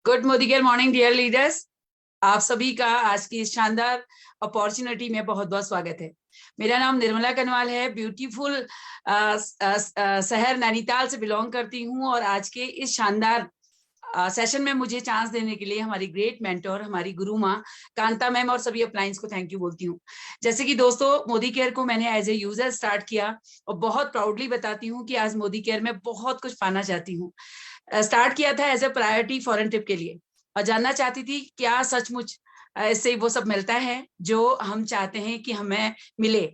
Good Modi care morning dear leaders. आप सभी का आज की इस शानदार अपॉर्चुनिटी में बहुत बहुत स्वागत है। मेरा नाम निर्मला कनवाल है। ब्यूटीफुल शहर नैनीताल से बिलोंग करती हूँ और आज के इस शानदार सेशन में मुझे चांस देने के लिए हमारी ग्रेट मेंटोर, हमारी गुरु माँ कांता मैम और सभी अपलाइंस को थैंक यू बोलती हूँ। जैसे कि दोस्तों, मोदी केयर को मैंने एज ए यूजर स्टार्ट किया और बहुत प्राउडली बताती हूँ कि आज मोदी केयर में बहुत कुछ पाना चाहती हूँ। स्टार्ट किया था as a priority foreign trip के लिए और जानना चाहती थी क्या सचमुच इससे वो सब मिलता है जो हम चाहते हैं कि हमें मिले।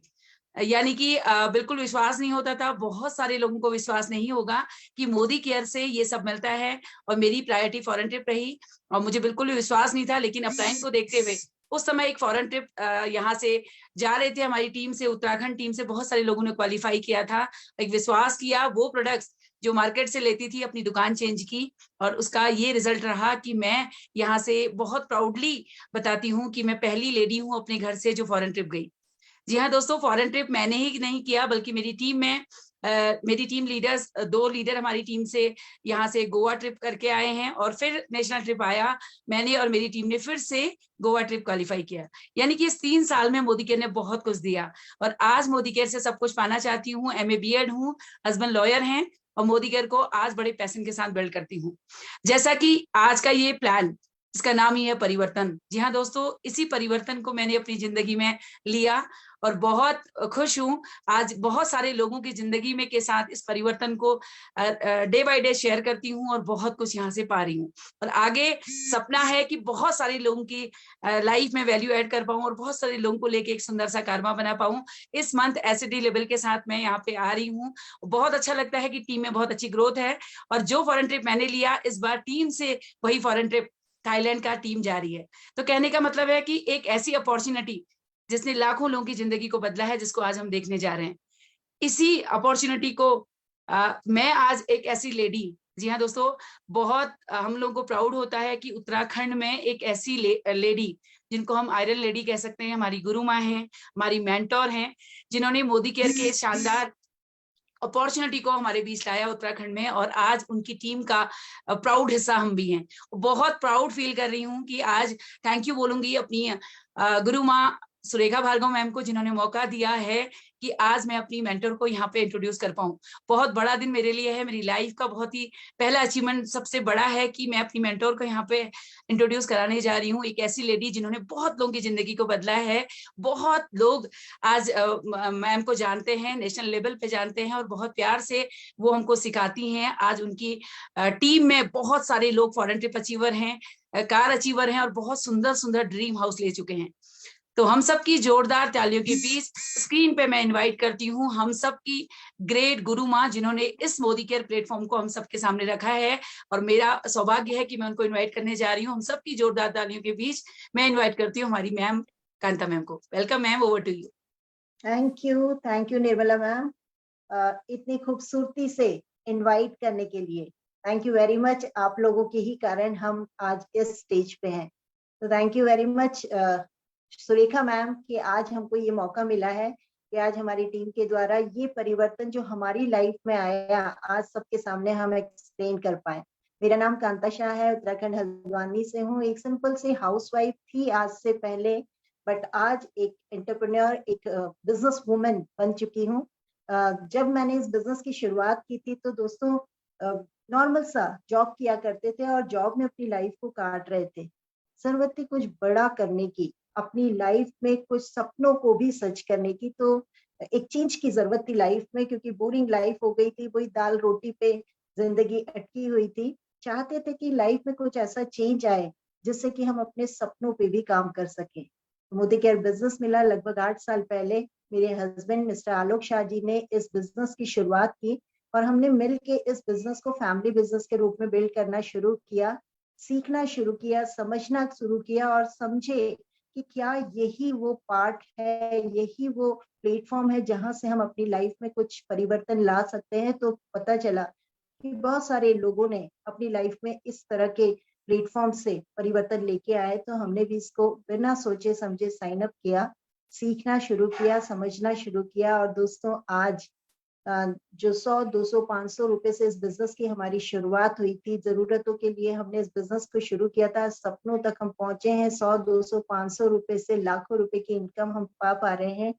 यानी कि बिल्कुल विश्वास नहीं होता था। बहुत सारे लोगों को विश्वास नहीं होगा कि मोदी केयर से ये सब मिलता है और मेरी प्रायोरिटी फॉरेन ट्रिप रही और मुझे बिल्कुल भी विश्वास नहीं था। लेकिन अपलाइन को देखते हुए उस समय एक फॉरेन ट्रिप यहाँ से जा रहे थे हमारी टीम से, उत्तराखंड टीम से बहुत सारे लोगों ने क्वालिफाई किया था। एक विश्वास किया, वो प्रोडक्ट्स जो मार्केट से लेती थी अपनी दुकान चेंज की और उसका ये रिजल्ट रहा कि मैं यहाँ से बहुत प्राउडली बताती हूँ कि मैं पहली लेडी हूँ अपने घर से जो फॉरेन ट्रिप गई। जी हाँ दोस्तों, फॉरेन ट्रिप मैंने ही नहीं किया बल्कि मेरी टीम में मेरी टीम लीडर्स, 2 लीडर हमारी टीम से यहाँ से गोवा ट्रिप करके आए हैं और फिर नेशनल ट्रिप आया। मैंने और मेरी टीम ने फिर से गोवा ट्रिप क्वालिफाई किया। यानी कि इस 3 साल में मोदी केयर ने बहुत कुछ दिया और आज मोदी केयर से सब कुछ पाना चाहती हूँ। MA BEd हूँ, हस्बैंड लॉयर हैं और मोदी केयर को आज बड़े पैशन के साथ बिल्ड करती हूँ। जैसा कि आज का ये प्लान, इसका नाम ही है परिवर्तन। जी हाँ दोस्तों, इसी परिवर्तन को मैंने अपनी जिंदगी में लिया और बहुत खुश हूँ। आज बहुत सारे लोगों की जिंदगी में के साथ इस परिवर्तन को डे बाय डे शेयर करती हूँ और बहुत कुछ यहाँ से पा रही हूँ। और आगे सपना है कि बहुत सारे लोगों की लाइफ में वैल्यू ऐड कर पाऊँ और बहुत सारे लोगों को लेके एक सुंदर सा कारवा बना पाऊँ। इस मंथ एसिडी लेवल के साथ मैं यहाँ पे आ रही हूँ। बहुत अच्छा लगता है कि टीम में बहुत अच्छी ग्रोथ है और जो फॉरेन ट्रिप मैंने लिया इस बार टीम से वही फॉरेन ट्रिप थाईलैंड का टीम जा रही है। तो कहने का मतलब है कि एक ऐसी अपॉर्चुनिटी जिसने लाखों लोगों की जिंदगी को बदला है, जिसको आज हम देखने जा रहे हैं। इसी अपॉर्चुनिटी को मैं आज एक ऐसी लेडी, जी हाँ दोस्तों, बहुत हम लोगों को प्राउड होता है कि उत्तराखंड में एक ऐसी लेडी जिनको हम आयरन लेडी कह सकते हैं, हमारी गुरु माँ हैं, हमारी मेंटोर हैं, जिन्होंने मोदी केयर के शानदार अपॉर्चुनिटी को हमारे बीच लाया उत्तराखंड में और आज उनकी टीम का प्राउड हिस्सा हम भी हैं। बहुत प्राउड फील कर रही हूँ कि आज थैंक यू बोलूंगी अपनी गुरु माँ सुरेखा भार्गव मैम को, जिन्होंने मौका दिया है कि आज मैं अपनी मेंटर को यहाँ पे इंट्रोड्यूस कर पाऊँ। बहुत बड़ा दिन मेरे लिए है। मेरी लाइफ का बहुत ही पहला अचीवमेंट सबसे बड़ा है कि मैं अपनी मेंटर को यहाँ पे इंट्रोड्यूस कराने जा रही हूँ। एक ऐसी लेडी जिन्होंने बहुत लोगों की जिंदगी को बदला है। बहुत लोग आज मैम को जानते हैं, नेशनल लेवल पे जानते हैं और बहुत प्यार से वो हमको सिखाती हैं। आज उनकी टीम में बहुत सारे लोग फॉरेन ट्रिप अचीवर हैं, कार अचीवर हैं और बहुत सुंदर सुंदर ड्रीम हाउस ले चुके हैं। तो हम सबकी जोरदार तालियों के बीच स्क्रीन पे मैं इनवाइट करती हूँ हम सबकी ग्रेट गुरु माँ, जिन्होंने इस मोदी केयर प्लेटफॉर्म को हम सबके सामने रखा है और मेरा सौभाग्य है कि मैं उनको इनवाइट करने जा रही हूँ। हम सबकी जोरदार तालियों के बीच मैं इनवाइट करती हूँ हमारी मैम कांता मैम को। Welcome ma'am, over to you. Thank you Nirmala ma'am, इतनी खूबसूरती से इनवाइट करने के लिए। Thank you very much. आप लोगों के ही कारण हम आज इस स्टेज पे हैं, तो thank you very much Surekha ma'am कि आज हमको ये मौका मिला है कि आज हमारी टीम के द्वारा ये परिवर्तन जो हमारी लाइफ में आया आज सबके सामने हम एक्सप्लेन कर पाए। मेरा नाम कांता शाह है, उत्तराखंड हल्द्वानी से हूँ। एक सिंपल सी हाउसवाइफ थी आज से पहले, बट आज एक एंटरप्रेन्योर, एक बिजनेस वुमन बन चुकी हूँ। जब मैंने इस बिजनेस की शुरुआत की थी तो दोस्तों नॉर्मल सा जॉब किया करते थे और जॉब में अपनी लाइफ को काट रहे थे। जरूरत थी कुछ बड़ा करने की, अपनी लाइफ में कुछ सपनों को भी सच करने की। तो एक चेंज की जरूरत थी लाइफ में, क्योंकि बोरिंग लाइफ हो गई थी, वही दाल रोटी पे जिंदगी अटकी हुई थी। चाहते थे कि लाइफ में कुछ ऐसा चेंज आए जिससे कि हम अपने सपनों पे भी काम कर सकें। मोदी केयर बिजनेस मिला लगभग 8 साल पहले। मेरे हस्बैंड मिस्टर आलोक शाह जी ने इस बिजनेस की शुरुआत की और हमने मिल के इस बिजनेस को फैमिली बिजनेस के रूप में बिल्ड करना शुरू किया, सीखना शुरू किया, समझना शुरू किया और समझे कि क्या यही वो पार्ट है, यही वो प्लेटफॉर्म है जहां से हम अपनी लाइफ में कुछ परिवर्तन ला सकते हैं। तो पता चला कि बहुत सारे लोगों ने अपनी लाइफ में इस तरह के प्लेटफॉर्म से परिवर्तन लेके आए, तो हमने भी इसको बिना सोचे समझे साइन अप किया, सीखना शुरू किया, समझना शुरू किया और दोस्तों आज जो 100, 200, 500 रुपए से इस बिजनेस की हमारी शुरुआत हुई थी, जरूरतों के लिए हमने इस बिजनेस को शुरू किया था, सपनों तक हम पहुंचे हैं। 100, 200, 500 रुपए से लाखों रुपए की इनकम हम पा रहे हैं।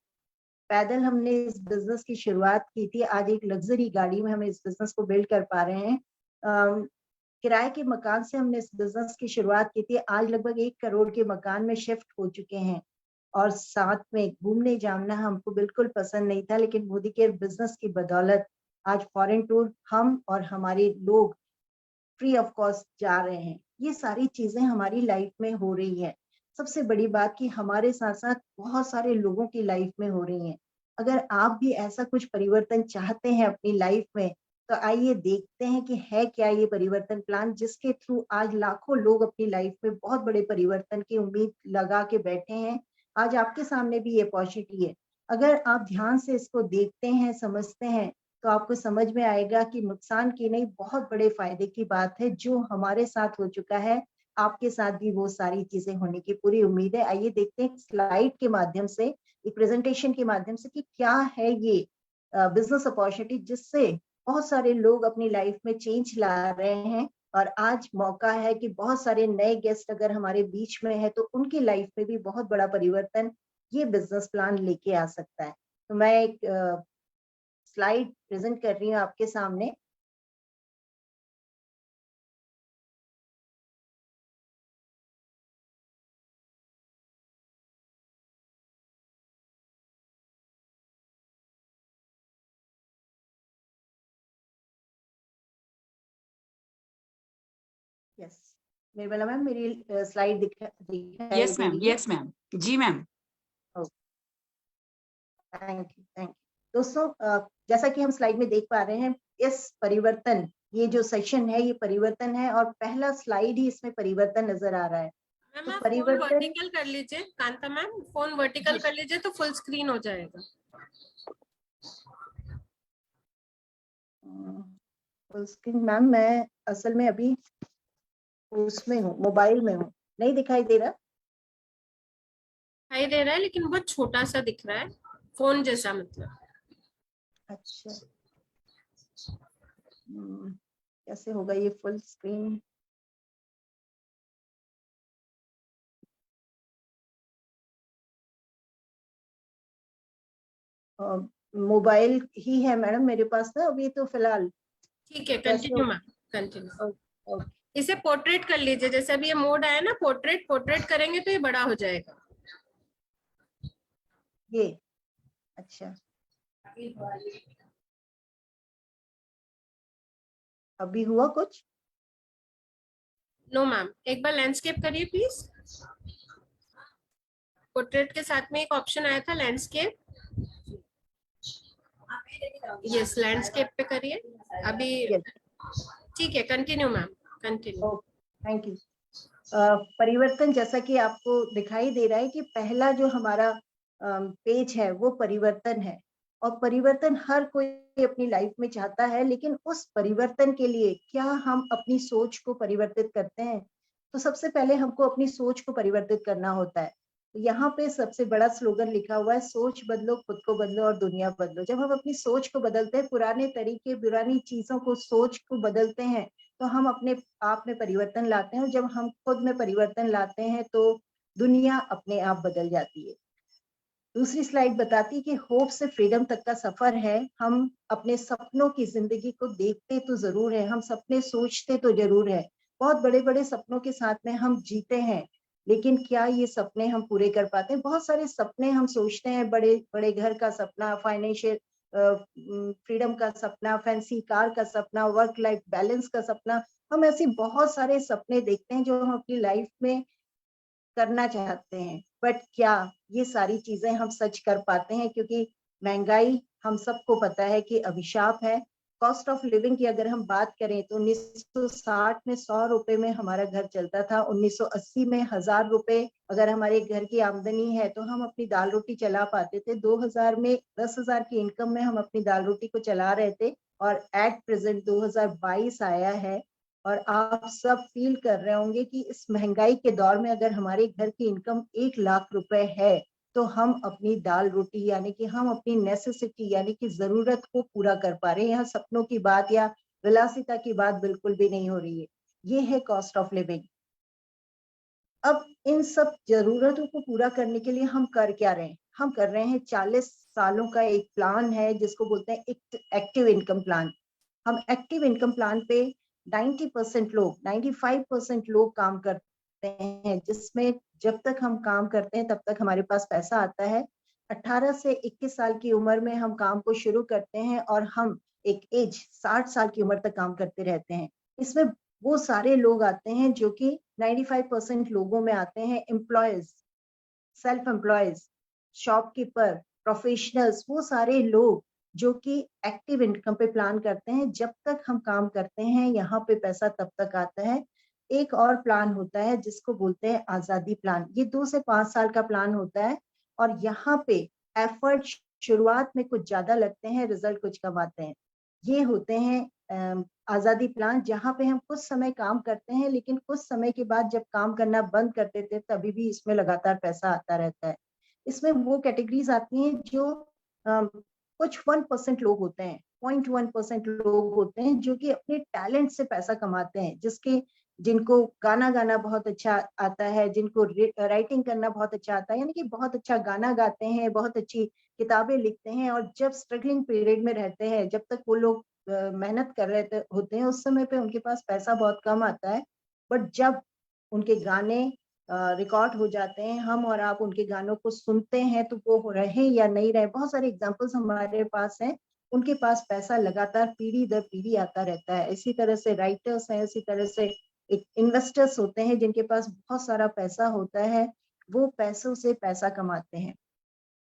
पैदल हमने इस बिजनेस की शुरुआत की थी, आज एक लग्जरी गाड़ी में हम इस बिजनेस को बिल्ड कर पा रहे हैं। किराए के मकान से हमने इस बिजनेस की शुरुआत की थी, आज लगभग 1 करोड़ के मकान में शिफ्ट हो चुके हैं। और साथ में घूमने जाना हमको बिल्कुल पसंद नहीं था, लेकिन मोदी केयर बिजनेस की बदौलत आज फॉरेन टूर हम और हमारे लोग फ्री ऑफ कॉस्ट जा रहे हैं। ये सारी चीजें हमारी लाइफ में हो रही है। सबसे बड़ी बात कि हमारे साथ साथ बहुत सारे लोगों की लाइफ में हो रही है। अगर आप भी ऐसा कुछ परिवर्तन चाहते हैं अपनी लाइफ में, तो आइए देखते हैं कि है क्या ये परिवर्तन प्लान, जिसके थ्रू आज लाखों लोग अपनी लाइफ में बहुत बड़े परिवर्तन की उम्मीद लगा के बैठे हैं। आज आपके सामने भी ये अपॉर्चुनिटी है। अगर आप ध्यान से इसको देखते हैं, समझते हैं, तो आपको समझ में आएगा कि नुकसान की नहीं, बहुत बड़े फायदे की बात है। जो हमारे साथ हो चुका है, आपके साथ भी वो सारी चीजें होने की पूरी उम्मीद है। आइए देखते हैं स्लाइड के माध्यम से, एक प्रेजेंटेशन के माध्यम से, कि क्या है ये बिजनेस अपॉर्चुनिटी, जिससे बहुत सारे लोग अपनी लाइफ में चेंज ला रहे हैं। और आज मौका है कि बहुत सारे नए गेस्ट अगर हमारे बीच में है, तो उनकी लाइफ में भी बहुत बड़ा परिवर्तन ये बिजनेस प्लान लेके आ सकता है। तो मैं एक स्लाइड प्रेजेंट कर रही हूँ आपके सामने। यस, निर्मला मैम, मेरी स्लाइड दिखाई यस दे मैम, रही है? यस मैम, जी ma'am. Thank you, thank you. दोस्तों, जैसा कि हम स्लाइड में देख पा रहे हैं, इस परिवर्तन, ये जो सेशन है ये परिवर्तन है, और पहला स्लाइड ही इसमें परिवर्तन नजर आ रहा है। मैम तो आप फोन परिवर्तन, वर्टिकल कर लीजिए, कांता मैम फोन वर्टिकल कर लीजिए तो फुल स्क्रीन हो जाएगा। फुल स्क्रीन मैम, मैं असल में अभी उसमें हूँ, मोबाइल में हूँ, नहीं दिखाई दे रहा। दिखाई दे रहा है लेकिन बहुत छोटा सा दिख रहा है, फोन जैसा मतलब। अच्छा, कैसे होगा ये फुल स्क्रीन? मोबाइल ही है मैडम मेरे पास ना अभी, तो फिलहाल। ठीक है, कैसे? Continue ma'am, continue. ओके, इसे पोर्ट्रेट कर लीजिए, जैसे अभी ये मोड आया ना, पोर्ट्रेट पोर्ट्रेट करेंगे तो ये बड़ा हो जाएगा। ये अच्छा, अभी हुआ कुछ? नो मैम, एक बार लैंडस्केप करिए प्लीज। पोर्ट्रेट के साथ में एक ऑप्शन आया था लैंडस्केप। यस, लैंडस्केप पे करिए अभी। यस, ठीक है, continue ma'am, continue. Thank you. परिवर्तन जैसा कि आपको दिखाई दे रहा है कि पहला जो हमारा पेज है वो परिवर्तन है, और परिवर्तन हर कोई अपनी लाइफ में चाहता है, लेकिन उस परिवर्तन के लिए क्या हम अपनी सोच को परिवर्तित करते हैं? तो सबसे पहले हमको अपनी सोच को परिवर्तित करना होता है। तो यहाँ पे सबसे बड़ा स्लोगन लिखा हुआ है, सोच बदलो, खुद को बदलो और दुनिया बदलो। जब हम अपनी सोच को बदलते हैं, पुराने तरीके, पुरानी चीजों को, सोच को बदलते हैं, तो हम अपने आप में परिवर्तन लाते हैं, और जब हम खुद में परिवर्तन लाते हैं तो दुनिया अपने आप बदल जाती है। दूसरी स्लाइड बताती है कि होप से फ्रीडम तक का सफर है। हम अपने सपनों की जिंदगी को देखते तो जरूर है, हम सपने सोचते तो जरूर है, बहुत बड़े बड़े सपनों के साथ में हम जीते हैं, लेकिन क्या ये सपने हम पूरे कर पाते हैं? बहुत सारे सपने हम सोचते हैं, बड़े बड़े घर का सपना, फाइनेंशियल फ्रीडम का सपना, फैंसी कार का सपना, वर्क लाइफ बैलेंस का सपना। हम ऐसे बहुत सारे सपने देखते हैं जो हम अपनी लाइफ में करना चाहते हैं, बट क्या ये सारी चीजें हम सच कर पाते हैं? क्योंकि महंगाई हम सबको पता है कि अभिशाप है। कॉस्ट ऑफ लिविंग की अगर हम बात करें तो 1960 में 100 रुपए में हमारा घर चलता था, 1980 में 1000 रुपए अगर हमारे घर की आमदनी है तो हम अपनी दाल रोटी चला पाते थे। 2000 में 10,000 की इनकम में हम अपनी दाल रोटी को चला रहे थे, और एट प्रेजेंट 2022 आया है, और आप सब फील कर रहे होंगे कि इस महंगाई के दौर में अगर हमारे घर की इनकम 1 लाख रुपए है, तो हम अपनी दाल रोटी यानी कि हम अपनी नेसेसिटी यानी कि जरूरत को पूरा कर पा रहे हैं। यहाँ सपनों की बात या विलासिता की बात बिल्कुल भी नहीं हो रही है। ये है कॉस्ट ऑफ लिविंग। अब इन सब जरूरतों को पूरा करने के लिए हम कर क्या रहे हैं? हम कर रहे हैं 40 सालों का एक प्लान है जिसको बोलते हैं एक्टिव इनकम प्लान। हम एक्टिव इनकम प्लान पे 90% लोग 95% लोग काम करते हैं, जिसमें जब तक हम काम करते हैं तब तक हमारे पास पैसा आता है। 18 से 21 साल की उम्र में हम काम को शुरू करते हैं और हम एक एज 60 साल की उम्र तक काम करते रहते हैं। इसमें वो सारे लोग आते हैं जो कि 95% लोगों में आते हैं, employees, self employees, shopkeeper, professionals, वो सारे लोग जो कि एक्टिव इनकम पे प्लान करते हैं। जब तक हम काम करते हैं यहाँ पे पैसा तब तक आता है। एक और प्लान होता है जिसको बोलते हैं आजादी प्लान। ये 2 से 5 साल का प्लान होता है और यहाँ पे एफर्ट शुरुआत में कुछ ज्यादा लगते हैं, रिजल्ट कुछ कम आते हैं। ये होते हैं आजादी प्लान, जहाँ पे हम कुछ समय काम करते हैं लेकिन कुछ समय के बाद जब काम करना बंद कर देते हैं तभी भी इसमें लगातार पैसा आता रहता है। इसमें वो कैटेगरीज आती हैं जो कुछ 1% लोग होते हैं, 0.1% लोग होते हैं जो कि अपने टैलेंट से पैसा कमाते हैं, जिनको गाना गाना बहुत अच्छा आता है, जिनको राइटिंग करना बहुत अच्छा आता है, यानी कि बहुत अच्छा गाना गाते हैं, बहुत अच्छी किताबें लिखते हैं। और जब स्ट्रगलिंग पीरियड में रहते हैं, जब तक वो लोग मेहनत कर रहे होते हैं, उस समय पे उनके पास पैसा बहुत कम आता है। बट जब उनके गाने रिकॉर्ड हो जाते हैं, हम और आप उनके गानों को सुनते हैं, तो वो रहे या नहीं रहे, बहुत सारे एग्जांपल्स हमारे पास हैं। उनके पास पैसा लगातार पीढ़ी दर पीढ़ी आता रहता है। इसी तरह से राइटर्स हैं, इसी तरह से एक इन्वेस्टर्स होते हैं जिनके पास बहुत सारा पैसा होता है, वो पैसों से पैसा कमाते हैं।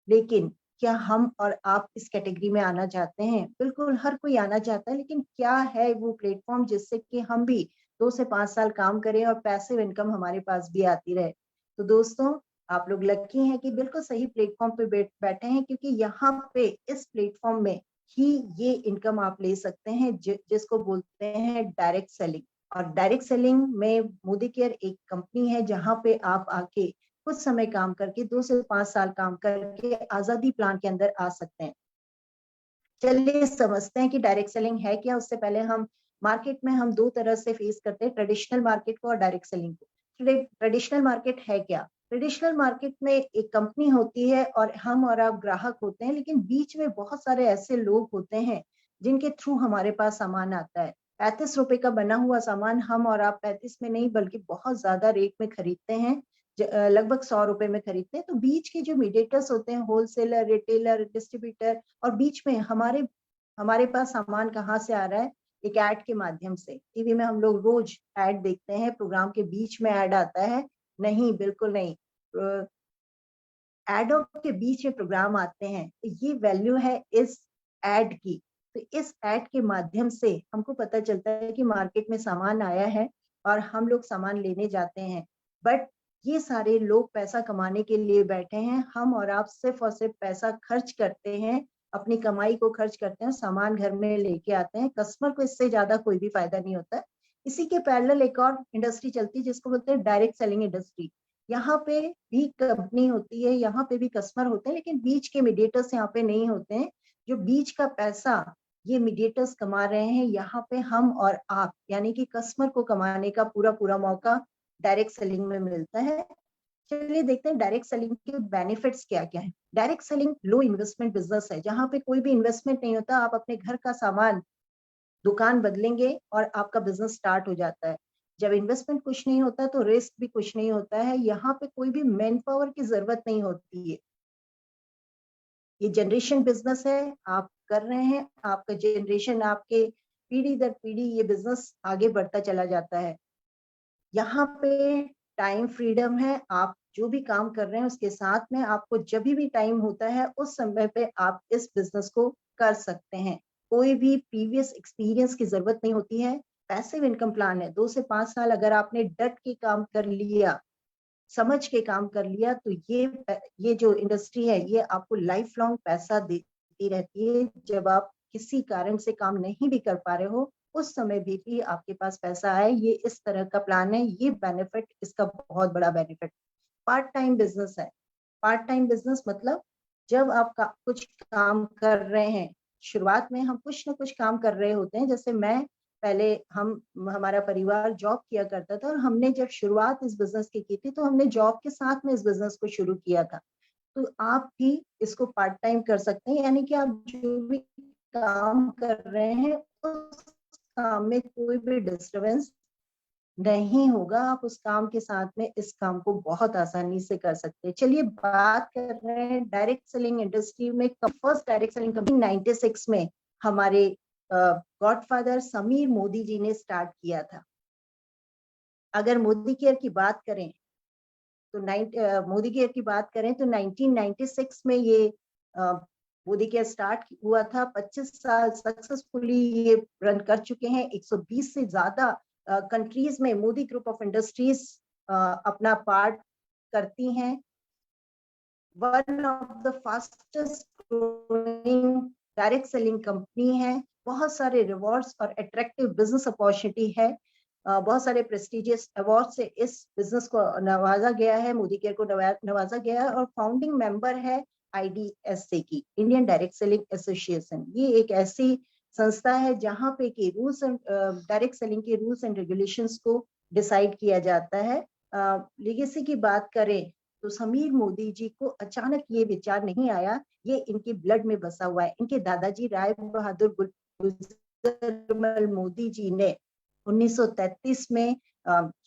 लेकिन क्या हम और आप इस कैटेगरी में आना चाहते हैं? बिल्कुल हर कोई आना चाहता है, लेकिन क्या है वो प्लेटफॉर्म जिससे कि हम भी 2 से 5 साल काम करें और पैसिव इनकम हमारे पास भी आती रहे? तो दोस्तों, आप लोग लकी हैं कि बिल्कुल सही प्लेटफॉर्म पे बैठे हैं, क्योंकि यहाँ पे इस प्लेटफॉर्म में ही ये इनकम आप ले सकते हैं जिसको बोलते हैं डायरेक्ट सेलिंग। और डायरेक्ट सेलिंग में मोदी केयर एक कंपनी है जहाँ पे आप आके कुछ समय काम करके 2 से 5 साल काम करके आजादी प्लान के अंदर आ सकते हैं। चलिए समझते हैं कि डायरेक्ट सेलिंग है क्या। उससे पहले हम मार्केट में हम 2 तरह से फेस करते हैं, ट्रेडिशनल मार्केट को और डायरेक्ट सेलिंग को। ट्रेडिशनल मार्केट है क्या? ट्रेडिशनल मार्केट में एक कंपनी होती है और हम और आप ग्राहक होते हैं, लेकिन बीच में बहुत सारे ऐसे लोग होते हैं जिनके थ्रू हमारे पास सामान आता है। 35 रुपए का बना हुआ सामान हम और आप 35 में नहीं बल्कि बहुत ज्यादा रेट में खरीदते हैं, लगभग 100 रुपए में खरीदते हैं। तो बीच के जो मीडिएटर्स होते हैं, होलसेलर, रिटेलर, डिस्ट्रीब्यूटर, और बीच में हमारे पास सामान कहाँ से आ रहा है? एक ऐड के माध्यम से। टीवी में हम लोग रोज ऐड देखते हैं, प्रोग्राम के बीच में ऐड आता है? नहीं, बिल्कुल नहीं। एडों के बीच में प्रोग्राम आते हैं, तो ये वैल्यू है इस एड की। तो इस एड के माध्यम से हमको पता चलता है कि मार्केट में सामान आया है और हम लोग सामान लेने जाते हैं। बट ये सारे लोग पैसा कमाने के लिए बैठे हैं, हम और आप सिर्फ और सिर्फ पैसा खर्च करते हैं, अपनी कमाई को खर्च करते हैं, सामान घर में लेके आते हैं। कस्टमर को इससे ज्यादा कोई भी फायदा नहीं होता है। इसी के पैरेलल एक और इंडस्ट्री चलती है जिसको बोलते हैं डायरेक्ट सेलिंग इंडस्ट्री। यहाँ पे भी कंपनी होती है, यहाँ पे भी कस्टमर होते हैं, लेकिन बीच के मीडिएटर्स यहाँ पे नहीं होते हैं। जो बीच का पैसा ये मीडिएटर्स कमा रहे हैं, यहाँ पे हम और आप यानी कि कस्टमर को कमाने का पूरा पूरा मौका डायरेक्ट सेलिंग में मिलता है। चलिए देखते हैं डायरेक्ट सेलिंग के बेनिफिट्स क्या क्या है। डायरेक्ट सेलिंग लो इन्वेस्टमेंट बिजनेस है, जहाँ पे कोई भी इन्वेस्टमेंट नहीं होता। आप अपने घर का सामान दुकान बदलेंगे और आपका बिजनेस स्टार्ट हो जाता है। जब इन्वेस्टमेंट कुछ नहीं होता तो रिस्क भी कुछ नहीं होता है। यहाँ पे कोई भी मैन पावर की जरूरत नहीं होती है। ये जनरेशन बिजनेस है, आप कर रहे हैं, आपका जनरेशन, आपके पीढ़ी दर पीढ़ी ये बिजनेस आगे बढ़ता चला जाता है। यहाँ पे टाइम फ्रीडम है, आप जो भी काम कर रहे हैं उसके साथ में आपको जब भी टाइम होता है उस समय पे आप इस बिजनेस को कर सकते हैं। कोई भी प्रीवियस एक्सपीरियंस की जरूरत नहीं होती है। पैसिव इनकम प्लान है। 2 से 5 साल अगर आपने डट के काम कर लिया, समझ के काम कर लिया, तो ये जो इंडस्ट्री है ये आपको लाइफ लॉन्ग पैसा देती रहती है। जब आप किसी कारण से काम नहीं भी कर पा रहे हो, उस समय भी आपके पास पैसा आए, ये इस तरह का प्लान है। ये बेनिफिट, इसका बहुत बड़ा बेनिफिट। पार्ट टाइम बिजनेस है। पार्ट टाइम बिजनेस मतलब जब आप कुछ काम कर रहे हैं, शुरुआत में हम कुछ ना कुछ काम कर रहे होते हैं। जैसे मैं पहले हमारा परिवार जॉब किया करता था और हमने जब शुरुआत इस बिजनेस की थी तो हमने जॉब के साथ में इस बिजनेस को शुरू किया था। तो आप भी इसको पार्ट टाइम कर सकते हैं, यानी कि आप जो भी काम कर रहे हैं उस काम में कोई भी डिस्टरबेंस नहीं होगा, आप उस काम के साथ में इस काम को बहुत आसानी से कर सकते हैं। चलिए बात कर रहे हैं डायरेक्ट सेलिंग इंडस्ट्री में। फर्स्ट डायरेक्ट सेलिंग कंपनी 96 में हमारे गॉडफादर समीर मोदी जी ने स्टार्ट किया था। अगर मोदी केयर की बात करें तो मोदी केयर की बात करें तो 1996 में ये मोदी केयर स्टार्ट हुआ था। 25 साल सक्सेसफुली ये रन कर चुके हैं। 120 से ज्यादा कंट्रीज में मोदी ग्रुप ऑफ इंडस्ट्रीज अपना पार्ट करती हैं। One of the fastest growing direct selling company है। बहुत सारे रिवॉर्ड्स और अट्रैक्टिव बिजनेस अपॉर्चुनिटी है। बहुत सारे प्रेस्टिजियस अवार्ड से इस बिजनेस को नवाजा गया है, मोदी केयर को नवाजा गया है। और फाउंडिंग मेंबर है IDSA की, इंडियन डायरेक्ट सेलिंग एसोसिएशन। ये एक ऐसी संस्था है जहां पे कि रूल्स एंड डायरेक्ट सेलिंग के रूल्स एंड रेगुलेशंस को डिसाइड किया जाता है। लेगेसी की बात करें तो समीर मोदी जी को अचानक ये विचार नहीं आया, ये इनके ब्लड में बसा हुआ है। इनके दादाजी राय बहादुर गुजरमल मोदी जी ने 1933 में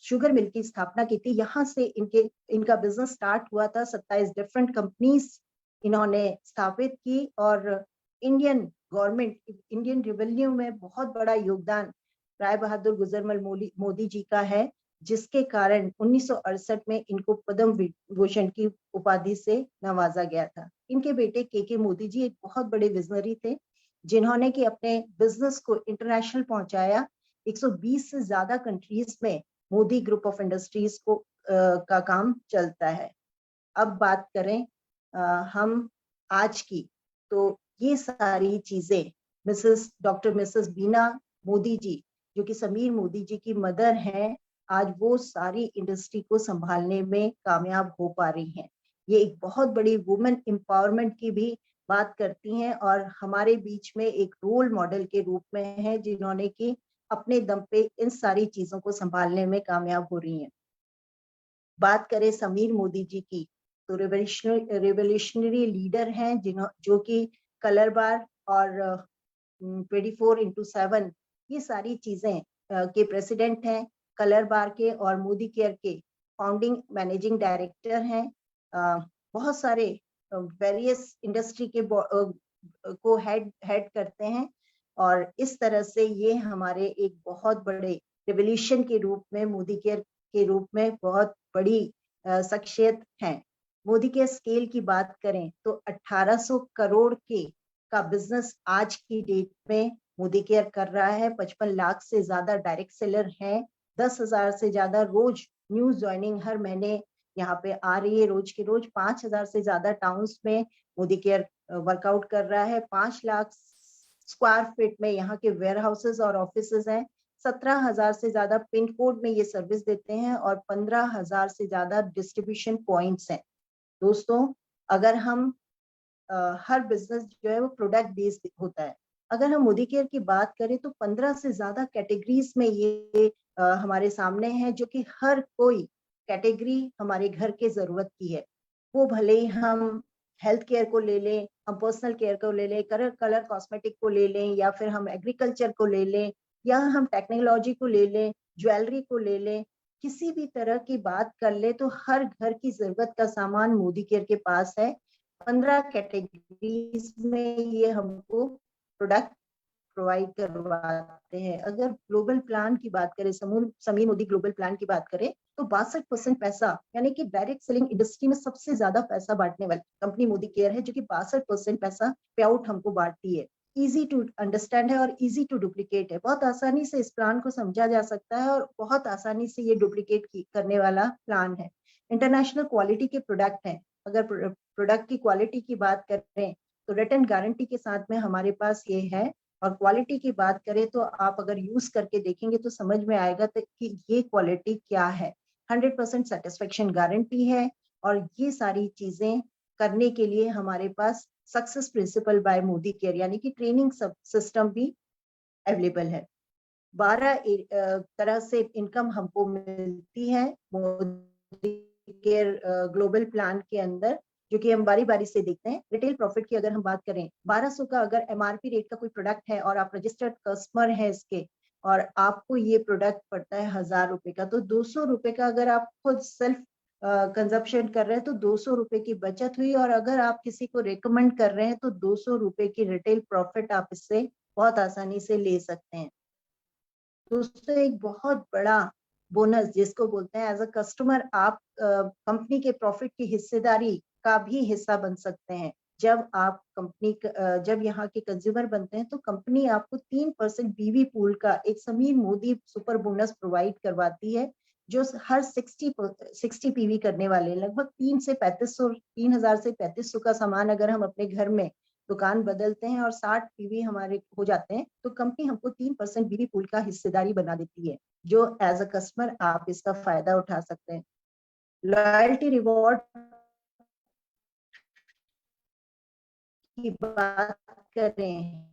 शुगर मिल की स्थापना की थी। यहाँ से इनका बिजनेस स्टार्ट हुआ था। 27 डिफरेंट कंपनीज इन्होंने स्थापित की और इंडियन गवर्नमेंट, इंडियन रेवेन्यू में बहुत बड़ा योगदान राय बहादुर गुजरमल मोदी जी का है, जिसके कारण 1968 में इनको पद्म विभूषण की उपाधि से नवाजा गया था। इनके बेटे के मोदी जी एक बहुत बड़े विजनरी थे, जिन्होंने कि अपने बिजनेस को इंटरनेशनल पहुंचाया। 120 से ज्यादा कंट्रीज में मोदी ग्रुप ऑफ इंडस्ट्रीज को का काम चलता है। अब बात करें हम आज की, तो ये सारी चीजें डॉक्टर मिसेस बीना मोदी जी, जो कि समीर मोदी जी की मदर हैं, आज वो सारी इंडस्ट्री को संभालने में कामयाब हो पा रही हैं। ये एक बहुत बड़ी वुमेन एम्पावरमेंट की भी बात करती हैं और हमारे बीच में एक रोल मॉडल के रूप में है, जिन्होंने कि अपने दम पे इन सारी चीजों को संभालने में कामयाब हो रही हैं। बात करें समीर मोदी जी की, तो रेवोल्यूशनरी लीडर हैं, जो कि कलर बार और 24x7 ये सारी चीजें के प्रेसिडेंट हैं। कलर बार के और मोदी केयर के फाउंडिंग मैनेजिंग डायरेक्टर हैं। बहुत सारे वेरियस इंडस्ट्री के को हेड करते हैं और इस तरह से ये हमारे एक बहुत बड़े रेवोल्यूशन के रूप में, मोदी केयर के रूप में बहुत बड़ी शख्सियत हैं। मोदी केयर स्केल की बात करें तो 1800 करोड़ का बिजनेस आज की डेट में मोदी केयर कर रहा है। 55 लाख से ज्यादा डायरेक्ट सेलर हैं। 10,000 से ज्यादा रोज न्यू ज्वाइनिंग हर महीने यहाँ पे आ रही है, रोज के रोज। 5,000 से ज्यादा टाउन्स में मोदी केयर वर्कआउट कर रहा है। 5 लाख स्क्वायर फीट में यहाँ के वेयर हाउसेज और ऑफिसेज हैं। 17,000 से ज्यादा पिन कोड में ये सर्विस देते हैं और 15,000 से ज्यादा डिस्ट्रीब्यूशन पॉइंट्स हैं। दोस्तों, अगर हम हर बिजनेस जो है वो प्रोडक्ट बेस्ड होता है। अगर हम मोदी केयर की बात करें तो 15 से ज्यादा कैटेगरीज में ये हमारे सामने है, जो कि हर कोई कैटेगरी हमारे घर के जरूरत की है। वो भले ही हम हेल्थ केयर को ले लें, हम पर्सनल केयर को ले लें, कलर कॉस्मेटिक को ले लें, या फिर हम एग्रीकल्चर को ले लें, या हम टेक्नोलॉजी को ले लें, ज्वेलरी को ले लें, किसी भी तरह की बात कर ले तो हर घर की जरूरत का सामान मोदी केयर के पास है। 15 कैटेगरीज में ये हमको प्रोडक्ट प्रोवाइड करवाते हैं। अगर ग्लोबल प्लान की बात करें, समीर मोदी ग्लोबल प्लान की बात करें, तो 62% पैसा, यानी कि डायरेक्ट सेलिंग इंडस्ट्री में सबसे ज्यादा पैसा बांटने वाली कंपनी मोदी केयर है, जो कि 62% पैसा पे आउट हमको बांटती है। इजी टू अंडरस्टैंड है और इजी टू डुप्लीकेट है। बहुत आसानी से इस प्लान को समझा जा सकता है और बहुत आसानी से ये डुप्लीकेट करने वाला प्लान है। इंटरनेशनल क्वालिटी के प्रोडक्ट हैं। अगर प्रोडक्ट की क्वालिटी की बात करें तो रिटर्न गारंटी के साथ में हमारे पास ये है। और क्वालिटी की बात करें तो आप अगर यूज करके देखेंगे तो समझ में आएगा कि ये क्वालिटी क्या है। 100% सेटिस्फेक्शन गारंटी है और ये सारी चीजें करने के लिए हमारे पास success principle by Modi care यानी कि ट्रेनिंग सिस्टम भी अवेलेबल है। 12 तरह से इनकम हमको मिलती है मोदी केयर ग्लोबल प्लान के अंदर, जो कि हम बारी बारी से देखते हैं। रिटेल प्रॉफिट की अगर हम बात करें, 1200 का अगर एमआरपी रेट का कोई प्रोडक्ट है और आप रजिस्टर्ड कस्टमर है इसके, और आपको ये प्रोडक्ट पड़ता है 1000 रुपए का, तो 200 रुपए का अगर आप खुद सेल्फ कंजप्शन कर रहे हैं तो 200 रुपए की बचत हुई, और अगर आप किसी को रिकमेंड कर रहे हैं तो 200 रुपए की रिटेल प्रॉफिट आप इससे बहुत आसानी से ले सकते हैं। दोस्तों, एक बहुत बड़ा बोनस जिसको बोलते हैं, एज अ कस्टमर आप कंपनी के प्रॉफिट की हिस्सेदारी का भी हिस्सा बन सकते हैं। जब आप जब यहाँ के कंज्यूमर बनते हैं तो कंपनी आपको 3% बीवी पूल का एक Sameer Modi super bonus provide करवाती है, जो हर 60 पीवी करने वाले लगभग 3,000 से 3500 का सामान अगर हम अपने घर में दुकान बदलते हैं और 60 पीवी हमारे हो जाते हैं, तो कंपनी हमको 3% बीवी पूल का हिस्सेदारी बना देती है, जो एज अ कस्टमर आप इसका फायदा उठा सकते हैं। लॉयल्टी रिवॉर्ड की बात करें,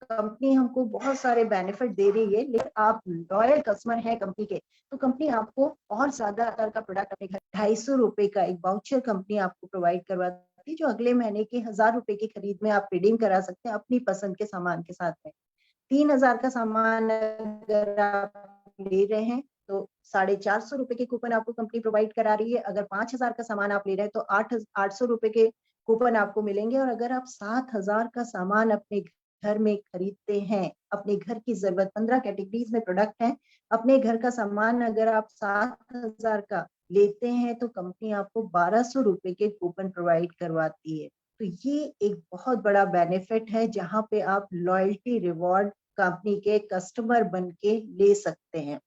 कंपनी हमको बहुत सारे बेनिफिट दे रही है, लेकिन आप लॉयल कस्टमर है कंपनी के, तो कंपनी आपको और ज्यादा तरह का प्रोडक्ट अपने घर 250 रुपए का एक वाउचर कंपनी आपको प्रोवाइड करवाती है, जो अगले महीने के 1000 रुपए की खरीद में आप रिडीम करा सकते हैं अपनी पसंद के सामान के साथ में। 3000 का सामान अगर आप ले रहे हैं तो 450 रुपए के कूपन आपको कंपनी प्रोवाइड करा रही है। अगर 5000 का सामान आप ले रहे हैं तो 800 रुपए के कूपन आपको मिलेंगे, और अगर आप 7000 का सामान अपने घर में खरीदते हैं, अपने घर की जरूरत 15 कैटेगरीज में प्रोडक्ट है, अपने घर का सामान अगर आप 7000 का लेते हैं तो कंपनी आपको 1200 रुपए के कूपन प्रोवाइड करवाती है। तो ये एक बहुत बड़ा बेनिफिट है जहां पे आप लॉयल्टी रिवॉर्ड कंपनी के कस्टमर बन के ले सकते हैं।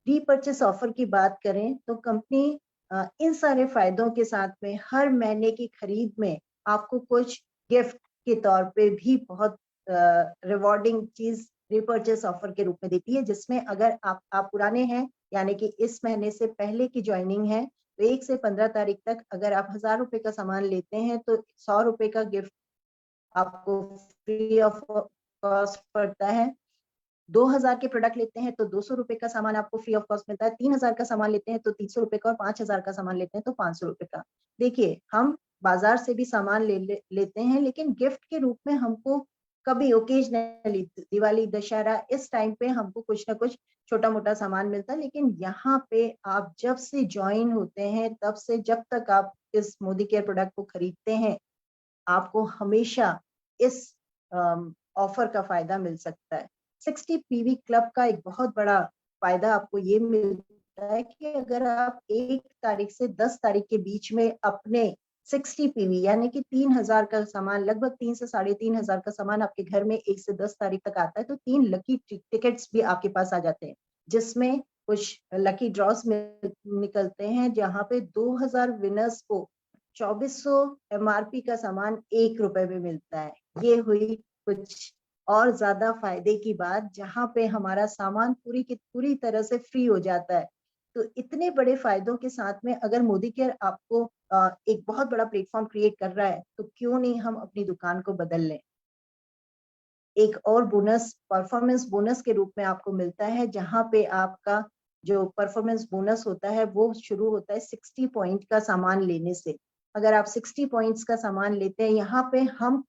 रीपर्चेस ऑफर की बात करें तो कंपनी इन सारे फायदों के साथ में हर महीने की खरीद में आपको कुछ गिफ्ट के तौर पे भी बहुत रिवॉर्डिंग चीज रीपर्चेस ऑफर के रूप में देती है, जिसमें अगर आप पुराने हैं, यानी कि इस महीने से पहले की ज्वाइनिंग है, तो 1 से 15 तारीख तक अगर आप 1000 रुपए का सामान लेते हैं तो 100 रुपए का गिफ्ट आपको फ्री ऑफ कॉस्ट पड़ता है। 2000 के प्रोडक्ट लेते हैं तो 200 रुपए का सामान आपको फ्री ऑफ कॉस्ट मिलता है। 3000 का सामान लेते हैं तो 300 रुपए का, और 5000 का सामान लेते हैं तो 500 रुपए का। देखिए, हम बाजार से भी सामान लेते हैं, लेकिन गिफ्ट के रूप में हमको कभी ओकेजनली दिवाली, दशहरा, इस टाइम पे हमको कुछ ना कुछ छोटा मोटा सामान मिलता है। लेकिन यहाँ पे आप जब से ज्वाइन होते हैं तब से जब तक आप इस मोदी केयर प्रोडक्ट को खरीदते हैं, आपको हमेशा इस ऑफर का फायदा मिल सकता है। 60 पीवी क्लब का एक बहुत बड़ा फायदा आपको ये मिलता है कि अगर आप 1 तारीख से 10 तारीख के बीच में अपने 60 पीवी यानी कि 3000 का सामान, लगभग 3 से 3500 का सामान आपके घर में 1 से 10 तारीख तक आता है, तो 3 लकी टिकट्स भी आपके पास आ जाते हैं, जिसमें कुछ लकी ड्रॉस निकलते हैं, जहां पे 2000 विनर्स को 2400 एमआरपी का सामान 1 रुपए में मिलता है। ये हुई कुछ और ज्यादा फायदे की बात, जहां पे हमारा सामान पूरी की पूरी तरह से फ्री हो जाता है। तो इतने बड़े फायदों के साथ में अगर मोदी केयर आपको एक बहुत बड़ा प्लेटफॉर्म क्रिएट कर रहा है, तो क्यों नहीं हम अपनी दुकान को बदल लें। एक और बोनस परफॉर्मेंस बोनस के रूप में आपको मिलता है, जहां पे आपका जो परफॉर्मेंस बोनस होता है वो शुरू होता है 60 पॉइंट का सामान लेने से। अगर आप 60 पॉइंट्स का सामान लेते हैं, यहाँ पे हम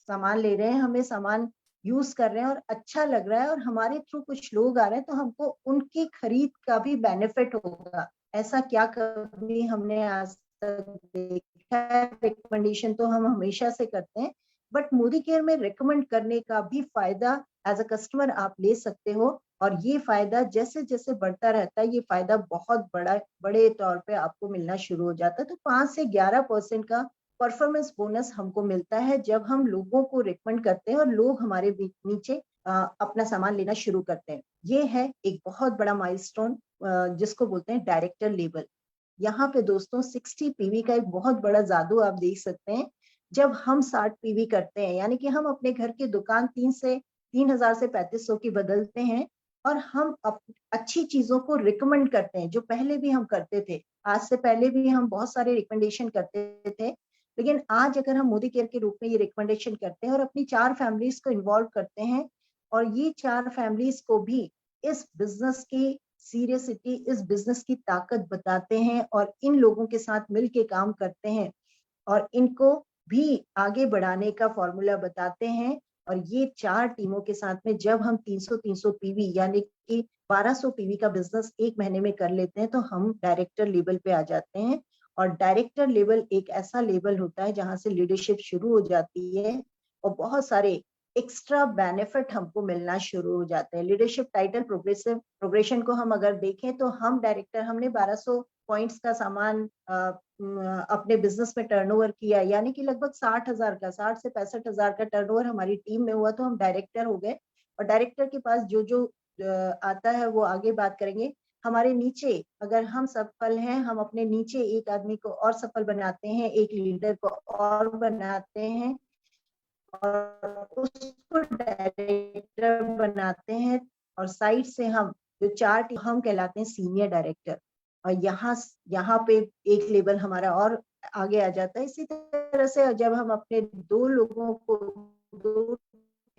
सामान ले रहे हैं, हमें सामान यूज कर रहे हैं और अच्छा लग रहा है, और हमारे थ्रू कुछ लोग आ रहे हैं, तो हमको उनकी खरीद का भी बेनिफिट होगा। ऐसा क्या कभी हमने आज तक देखा है? रिकमेंडेशन तो हम हमेशा से करते हैं, बट मोदी केयर में रिकमेंड करने का भी फायदा एज अ कस्टमर आप ले सकते हो, और ये फायदा जैसे जैसे बढ़ता रहता है, ये फायदा बहुत बड़े तौर पे आपको मिलना शुरू हो जाता है। तो 5 से 11% का परफॉर्मेंस बोनस हमको मिलता है जब हम लोगों को रिकमेंड करते हैं और लोग हमारे नीचे अपना सामान लेना शुरू करते हैं। ये है एक बहुत बड़ा माइलस्टोन, जिसको बोलते हैं डायरेक्टर लेवल। यहाँ पे दोस्तों 60 पीवी का एक बहुत बड़ा जादू आप देख सकते हैं। जब हम 60 पीवी करते हैं, यानी कि हम अपने घर की दुकान 3000 से 3500 की बदलते हैं, और हम अच्छी चीजों को रिकमेंड करते हैं, जो पहले भी हम करते थे, आज से पहले भी हम बहुत सारे रिकमेंडेशन करते थे, लेकिन आज अगर हम मोदी केयर के रूप में ये रिकमेंडेशन करते हैं और अपनी 4 फैमिलीज को इन्वॉल्व करते हैं और ये 4 फैमिलीज को भी इस बिजनेस की सीरियसिटी, इस बिजनेस की ताकत बताते हैं और इन लोगों के साथ मिलके काम करते हैं और इनको भी आगे बढ़ाने का फॉर्मूला बताते हैं। और ये 4 टीमों के साथ में जब हम 300 पीवी यानी कि 1200 पीवी का बिजनेस एक महीने में कर लेते हैं तो हम डायरेक्टर लेवल पे आ जाते हैं। और डायरेक्टर लेवल एक ऐसा लेवल होता है जहां से लीडरशिप शुरू हो जाती है और बहुत सारे एक्स्ट्रा बेनिफिट हमको मिलना शुरू हो जाते हैं। लीडरशिप टाइटल प्रोग्रेशन को हम अगर देखें तो हम डायरेक्टर, हमने 1200 पॉइंट्स का सामान अपने बिजनेस में टर्नओवर किया, यानी कि लगभग 60 से 65,000 का टर्नओवर हमारी टीम में हुआ तो हम डायरेक्टर हो गए। और डायरेक्टर के पास जो जो आता है वो आगे बात करेंगे। हमारे नीचे अगर हम सफल हैं, हम अपने नीचे एक आदमी को और सफल बनाते हैं, एक लीडर को और बनाते हैं और उसको डायरेक्टर बनाते हैं। और साइड से हम जो 4 हम कहलाते हैं सीनियर डायरेक्टर। और यहाँ पे एक लेवल हमारा और आगे आ जाता है। इसी तरह से जब हम अपने 2 लोगों को, 2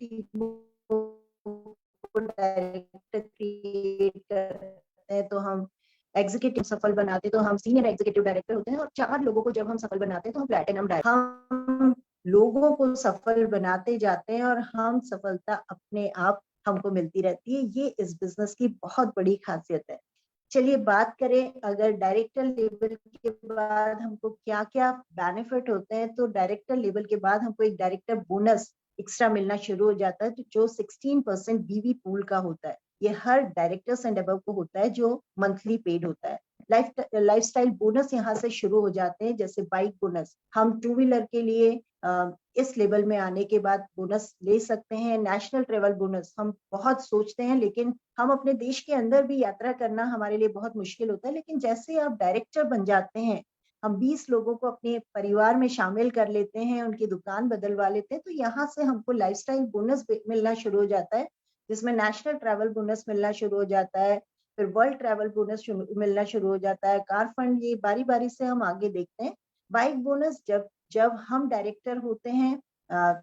टीमों को डायरेक्टर क्रिएट करते हैं तो हम एग्जीक्यूटिव सफल बनाते हैं तो हम सीनियर एग्जीक्यूटिव डायरेक्टर होते हैं। और 4 लोगों को जब हम सफल बनाते हैं तो हम प्लैटिनम डायरेक्टर। हम लोगों को सफल बनाते जाते हैं और हम सफलता अपने आप हमको मिलती रहती है। ये इस बिजनेस की बहुत बड़ी खासियत है। चलिए बात करें अगर डायरेक्टर लेवल के बाद हमको क्या क्या बेनिफिट होते हैं, तो डायरेक्टर लेवल के बाद हमको एक डायरेक्टर बोनस एक्स्ट्रा मिलना शुरू हो जाता है जो 16% बीवी पूल का होता है। ये हर डायरेक्टर्स एंड अबव को होता है जो मंथली पेड होता है। लाइफस्टाइल बोनस यहाँ से शुरू हो जाते हैं, जैसे बाइक बोनस हम 2 व्हीलर के लिए इस लेवल में आने के बाद बोनस ले सकते हैं। नेशनल ट्रेवल बोनस हम बहुत सोचते हैं लेकिन हम अपने देश के अंदर भी यात्रा करना हमारे लिए बहुत मुश्किल होता है, लेकिन जैसे आप डायरेक्टर बन जाते हैं, हम 20 लोगों को अपने परिवार में शामिल कर लेते हैं, उनकी दुकान बदलवा लेते हैं, तो यहाँ से हमको लाइफस्टाइल बोनस मिलना शुरू हो जाता है, जिसमें नेशनल ट्रैवल बोनस मिलना शुरू हो जाता है, फिर वर्ल्ड ट्रैवल बोनस मिलना शुरू हो जाता है, कार फंड, ये बारी बारी से हम आगे देखते हैं। बाइक बोनस जब हम डायरेक्टर होते हैं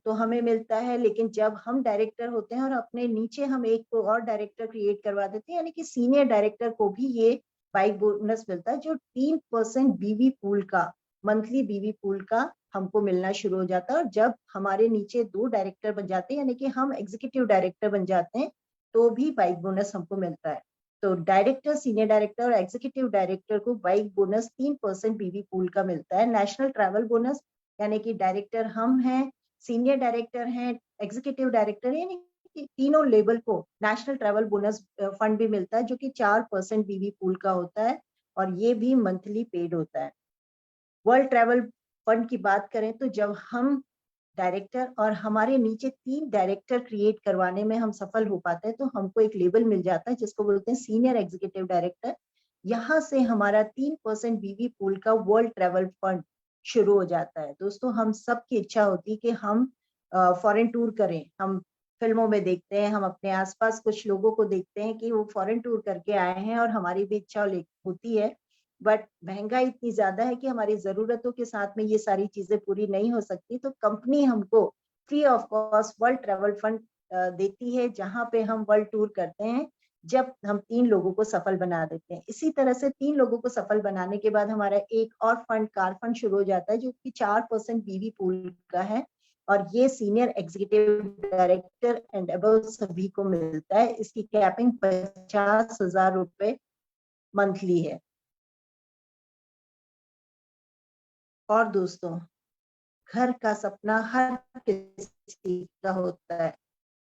तो हमें मिलता है, लेकिन जब हम डायरेक्टर होते हैं और अपने नीचे हम एक को और डायरेक्टर क्रिएट करवा देते हैं, यानी कि सीनियर डायरेक्टर को भी ये बाइक बोनस मिलता है जो 3% बीवी पूल का, मंथली बीवी पूल का हमको मिलना शुरू हो जाता है। और जब हमारे नीचे 2 डायरेक्टर बन जाते हैं, यानी कि हम एग्जीक्यूटिव डायरेक्टर बन जाते हैं, तो भी बाइक बोनस हमको मिलता है। तो डायरेक्टर, सीनियर डायरेक्टर और एग्जीक्यूटिव डायरेक्टर को बाइक बोनस 3% बीवी पूल का मिलता है। नेशनल ट्रैवल बोनस यानी कि डायरेक्टर हम हैं, सीनियर डायरेक्टर हैं, एग्जीक्यूटिव डायरेक्टर, यानी कि तीनों लेवल को नेशनल ट्रैवल बोनस फंड भी मिलता है जो कि 4% बीवी पूल का होता है और ये भी मंथली पेड होता है। वर्ल्ड ट्रैवल फंड की बात करें तो जब हम डायरेक्टर और हमारे नीचे 3 डायरेक्टर क्रिएट करवाने में हम सफल हो पाते हैं तो हमको एक लेवल मिल जाता है जिसको बोलते हैं सीनियर एग्जीक्यूटिव डायरेक्टर। यहाँ से हमारा 3% बीवी पूल का वर्ल्ड ट्रैवल फंड शुरू हो जाता है। दोस्तों, हम सबकी इच्छा होती है कि हम फॉरेन टूर करें। हम फिल्मों में देखते हैं, हम अपने आसपास कुछ लोगों को देखते हैं कि वो फॉरेन टूर करके आए हैं और हमारी भी इच्छा होती है, बट महंगाई इतनी ज्यादा है कि हमारी जरूरतों के साथ में ये सारी चीजें पूरी नहीं हो सकती। तो कंपनी हमको free of cost world travel fund देती है जहां पे हम वर्ल्ड टूर करते हैं जब हम 3 लोगों को सफल बना देते हैं। इसी तरह से 3 लोगों को सफल बनाने के बाद हमारा एक और फंड, कार फंड शुरू हो जाता है जो कि 4% बीवी पूल का है और ये senior executive director and above सभी को मिलता है। इसकी कैपिंग 50,000 रुपए मंथली है। और दोस्तों, घर का सपना हर किसी का होता है।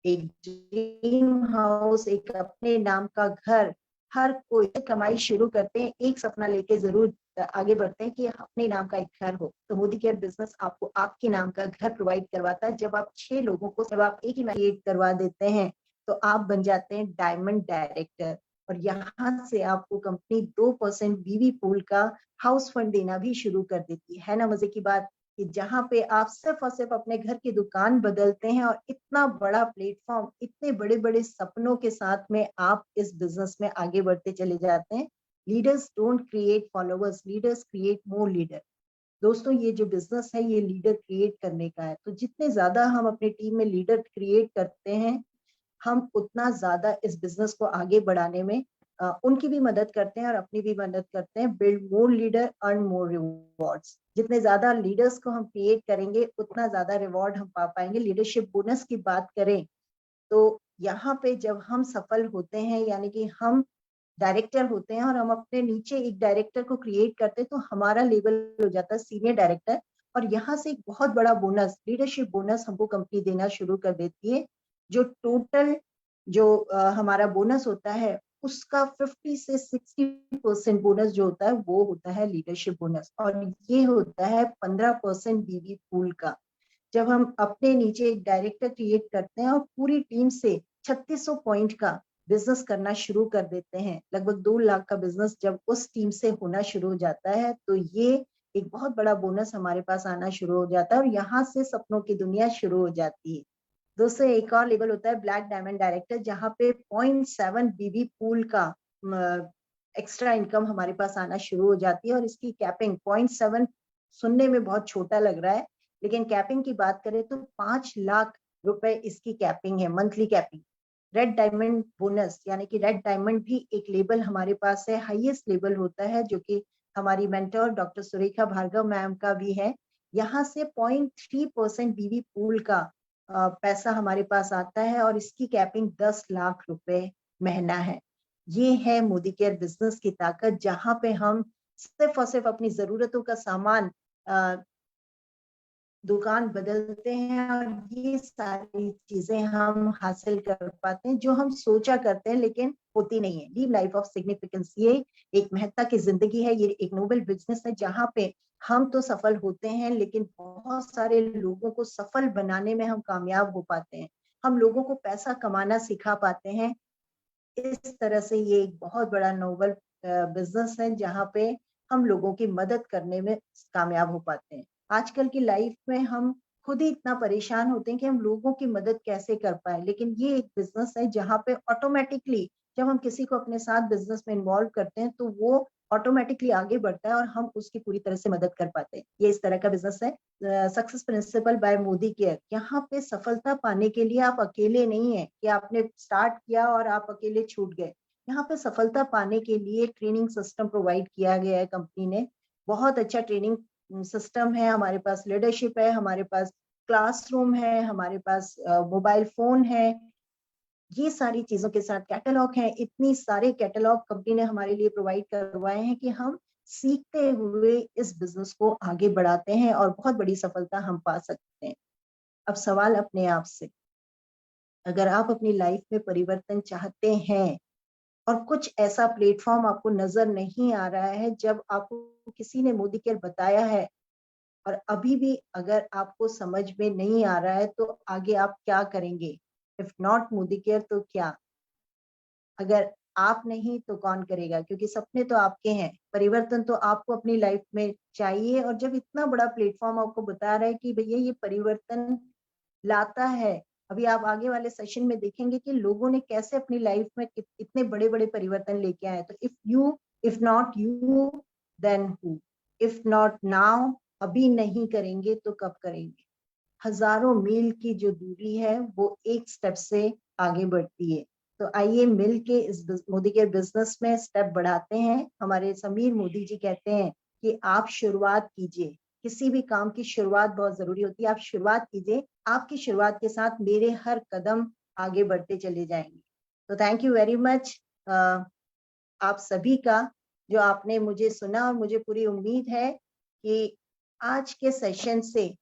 एक ड्रीम हाउस, एक अपने नाम का घर, हर कोई कमाई शुरू करते हैं, एक सपना लेके जरूर आगे बढ़ते हैं कि अपने नाम का एक घर हो। तो मोदी केयर बिजनेस आपको आपके नाम का घर प्रोवाइड करवाता है। जब आप 6 लोगों को जब आप एक ही क्रिएट करवा देते हैं तो आप बन जाते हैं डायमंड डायरेक्टर और यहाँ से आपको कंपनी 2% बीवी पूल का हाउस फंड देना भी शुरू कर देती है ना मजे की बात, कि जहाँ पे आप सिर्फ और सिर्फ अपने घर की दुकान बदलते हैं और इतना बड़ा प्लेटफॉर्म, इतने बड़े बड़े सपनों के साथ में आप इस बिजनेस में आगे बढ़ते चले जाते हैं। Leaders don't create followers, leaders create more leader. दोस्तों, ये जो बिजनेस है ये लीडर क्रिएट करने का है। तो जितने ज्यादा हम अपनी टीम में लीडर क्रिएट करते हैं, हम उतना ज्यादा इस बिजनेस को आगे बढ़ाने में उनकी भी मदद करते हैं और अपनी भी मदद करते हैं। Build more leader, earn more rewards. जितने ज्यादा लीडर्स को हम क्रिएट करेंगे उतना ज्यादा रिवॉर्ड हम पा पाएंगे। लीडरशिप बोनस की बात करें तो यहाँ पे जब हम सफल होते हैं, यानी कि हम डायरेक्टर होते हैं और हम अपने नीचे एक डायरेक्टर को क्रिएट करते हैं, तो हमारा लेवल हो जाता है सीनियर डायरेक्टर। और यहाँ से एक बहुत बड़ा बोनस, लीडरशिप बोनस हमको कंपनी देना शुरू कर देती है। जो टोटल जो हमारा बोनस होता है उसका 50 से 60% बोनस जो होता है वो होता है लीडरशिप बोनस, और ये होता है 15% बीवी पूल का। जब हम अपने नीचे एक डायरेक्टर क्रिएट करते हैं और पूरी टीम से 3600 पॉइंट का बिजनेस करना शुरू कर देते हैं, लगभग 2 लाख का बिजनेस जब उस टीम से होना शुरू हो जाता है, तो ये एक बहुत बड़ा बोनस हमारे पास आना शुरू हो जाता है और यहाँ से सपनों की दुनिया शुरू हो जाती है। दोस्तों, एक और लेवल होता है ब्लैक डायमंड डायरेक्टर, जहाँ पे 0.7 बीबी पूल का एक्स्ट्रा इनकम हमारे पास आना शुरू हो जाती है। और इसकी कैपिंग 0.7 सुनने में बहुत छोटा लग रहा है, लेकिन कैपिंग की बात करें तो 5 लाख रुपए इसकी कैपिंग है, monthly capping. Red diamond bonus, यानी कि रेड डायमंड भी एक लेवल हमारे पास है, हाईएस्ट लेवल होता है, जो कि हमारी mentor doctor Surekha Bhargav ma'am का भी है। यहाँ से 0.3% बीवी पूल का पैसा हमारे पास आता है और इसकी कैपिंग 10 लाख रुपए महीना है। ये है मोदी केयर बिजनेस की ताकत, जहां पे हम सिर्फ और सिर्फ अपनी जरूरतों का सामान दुकान बदलते हैं और ये सारी चीजें हम हासिल कर पाते हैं जो हम सोचा करते हैं लेकिन होती नहीं है। लीव लाइफ ऑफ सिग्निफिकेंस, ये एक महत्ता की जिंदगी है, ये एक नोबल बिजनेस है, जहाँ पे हम तो सफल होते हैं लेकिन बहुत सारे लोगों को सफल बनाने में हम कामयाब हो पाते हैं। हम लोगों को पैसा कमाना सिखा पाते हैं। इस तरह से ये एक बहुत बड़ा नोबल बिजनेस है, जहाँ पे हम लोगों की मदद करने में कामयाब हो पाते हैं। आजकल की लाइफ में हम खुद ही इतना परेशान होते हैं कि हम लोगों की मदद कैसे कर पाए, लेकिन ये एक बिजनेस है जहाँ पे ऑटोमेटिकली जब हम किसी को अपने साथ बिजनेस में इन्वॉल्व करते हैं तो वो ऑटोमेटिकली आगे बढ़ता है और हम उसकी पूरी तरह से मदद कर पाते हैं। ये इस तरह का बिजनेस है। Success principle by Modi care, यहाँ पे सफलता पाने के लिए आप अकेले नहीं है कि आपने स्टार्ट किया और आप अकेले छूट गए। यहाँ पे सफलता पाने के लिए ट्रेनिंग सिस्टम प्रोवाइड किया गया है कंपनी ने। बहुत अच्छा ट्रेनिंग सिस्टम है हमारे पास, लीडरशिप है हमारे पास, क्लासरूम है हमारे पास, मोबाइल फोन है, ये सारी चीजों के साथ कैटलॉग है। इतनी सारे कैटलॉग कंपनी ने हमारे लिए प्रोवाइड करवाए हैं कि हम सीखते हुए इस बिजनेस को आगे बढ़ाते हैं और बहुत बड़ी सफलता हम पा सकते हैं। अब सवाल अपने आप से, अगर आप अपनी लाइफ में परिवर्तन चाहते हैं और कुछ ऐसा प्लेटफॉर्म आपको नजर नहीं आ रहा है, जब आपको किसी ने मोदी केयर बताया है और अभी भी अगर आपको समझ में नहीं आ रहा है, तो आगे आप क्या करेंगे? इफ नॉट मोदी केयर तो क्या? अगर आप नहीं तो कौन करेगा? क्योंकि सपने तो आपके हैं, परिवर्तन तो आपको अपनी लाइफ में चाहिए। और जब इतना बड़ा प्लेटफॉर्म आपको बता रहा है कि भैया ये परिवर्तन लाता है, अभी आप आगे वाले सेशन में देखेंगे कि लोगों ने कैसे अपनी लाइफ में इतने बड़े बड़े परिवर्तन लेके आए। तो if not you then who? If not now, अभी नहीं करेंगे तो कब करेंगे? हजारों मील की जो दूरी है वो एक स्टेप से आगे बढ़ती है। तो आइए मिल के इस मोदी के बिजनेस में स्टेप बढ़ाते हैं। हमारे समीर मोदी जी कहते हैं कि आप शुरुआत कीजिए, किसी भी काम की शुरुआत बहुत जरूरी होती है। आप शुरुआत कीजिए, आपकी शुरुआत के साथ मेरे हर कदम आगे बढ़ते चले जाएंगे। तो थैंक यू वेरी मच आप सभी का, जो आपने मुझे सुना। और मुझे पूरी उम्मीद है कि आज के सेशन से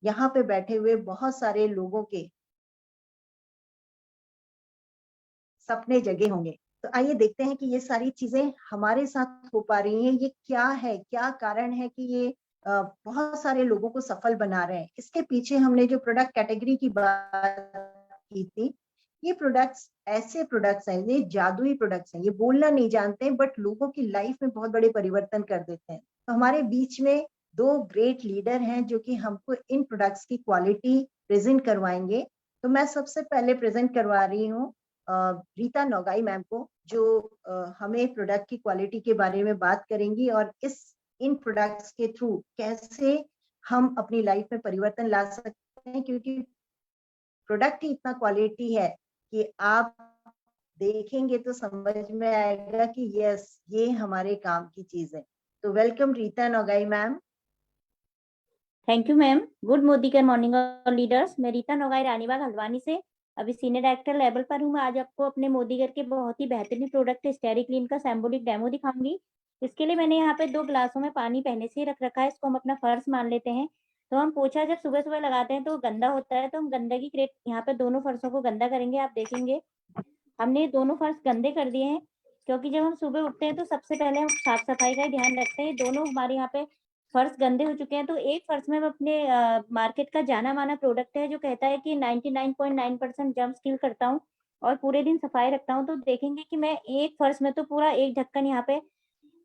यहाँ पे बैठे हुए बहुत सारे लोगों के सपने जगे होंगे। तो आइए देखते हैं कि ये सारी चीजें हमारे साथ हो पा रही हैं, ये क्या है, क्या कारण है कि ये बहुत सारे लोगों को सफल बना रहे हैं। इसके पीछे हमने जो प्रोडक्ट कैटेगरी की बात की थी, ये प्रोडक्ट्स ऐसे प्रोडक्ट्स हैं, ये जादुई प्रोडक्ट्स हैं, ये बोलना नहीं जानते बट लोगों की लाइफ में बहुत बड़े परिवर्तन कर देते हैं। तो हमारे बीच में 2 ग्रेट लीडर हैं जो कि हमको इन प्रोडक्ट्स की क्वालिटी प्रेजेंट करवाएंगे। तो मैं सबसे पहले प्रेजेंट करवा रही हूँ रीता नोगाई मैम को, जो हमें प्रोडक्ट की क्वालिटी के बारे में बात करेंगी और इन प्रोडक्ट्स के थ्रू कैसे हम अपनी लाइफ में परिवर्तन ला सकते हैं, क्योंकि प्रोडक्ट ही इतना क्वालिटी है कि आप देखेंगे तो समझ में आएगा कि यस, ये हमारे काम की चीज है। तो welcome Rita Nogai ma'am. Thank you ma'am. Good Modicare morning all leaders. मैं रीता नोगाई रानीबाग हल्द्वानी से अभी सीनियर डायरेक्टर लेवल पर हूँ। मैं आज आपको अपने मोदीकर के बहुत ही बेहतरीन प्रोडक्ट स्टेरी क्लीन का सैम्बोलिक डेमो दिखाऊंगी। इसके लिए मैंने यहाँ पे 2 ग्लासों में पानी पहले से ही रख रखा है। इसको हम अपना फर्श मान लेते हैं। तो हम पोछा जब सुबह सुबह लगाते हैं तो गंदा होता है, तो हम गंदगी क्रिएट यहाँ पे दोनों फर्शों को गंदा करेंगे। आप देखेंगे हमने दोनों फर्श गंदे कर दिए हैं, क्योंकि जब हम सुबह उठते हैं तो सबसे पहले हम साफ सफाई का ही ध्यान रखते हैं। दोनों हमारे यहाँ पे फर्श गंदे हो चुके हैं। तो एक फर्श में अपने मार्केट का जाना माना प्रोडक्ट है जो कहता है कि 99.9% जर्म्स किल करता हूँ और पूरे दिन सफाई रखता हूँ। तो देखेंगे कि मैं एक फर्श में तो पूरा एक ढक्कन यहाँ पे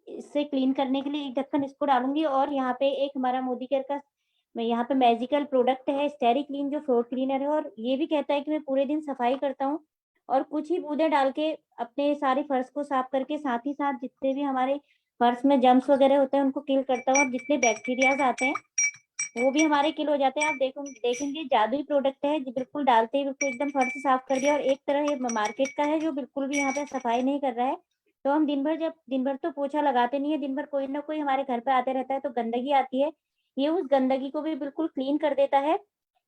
इससे क्लीन करने के लिए एक ढक्कन इसको डालूंगी। और यहाँ पे एक हमारा मोदी केयर का यहाँ पे मैजिकल प्रोडक्ट है स्टेरी क्लीन, जो फ्लोर क्लीनर है और ये भी कहता है कि मैं पूरे दिन सफाई करता हूँ और कुछ ही बूंदे डाल के अपने सारे फर्श को साफ करके साथ ही साथ जितने भी हमारे फर्श में जर्म्स वगैरह होते हैं उनको किल करता हूँ और जितने बैक्टीरियाज आते हैं वो भी हमारे किल हो जाते हैं। आप देखेंगे जादुई प्रोडक्ट है, बिल्कुल डालते ही बिल्कुल एकदम फर्श साफ कर दिया। और एक तरह ये मार्केट का है जो बिल्कुल भी यहाँ पे सफाई नहीं कर रहा है। तो हम दिन भर तो पोछा लगाते नहीं है, दिन भर कोई ना कोई हमारे घर पे आते रहता है तो गंदगी आती है, ये उस गंदगी को भी बिल्कुल क्लीन कर देता है।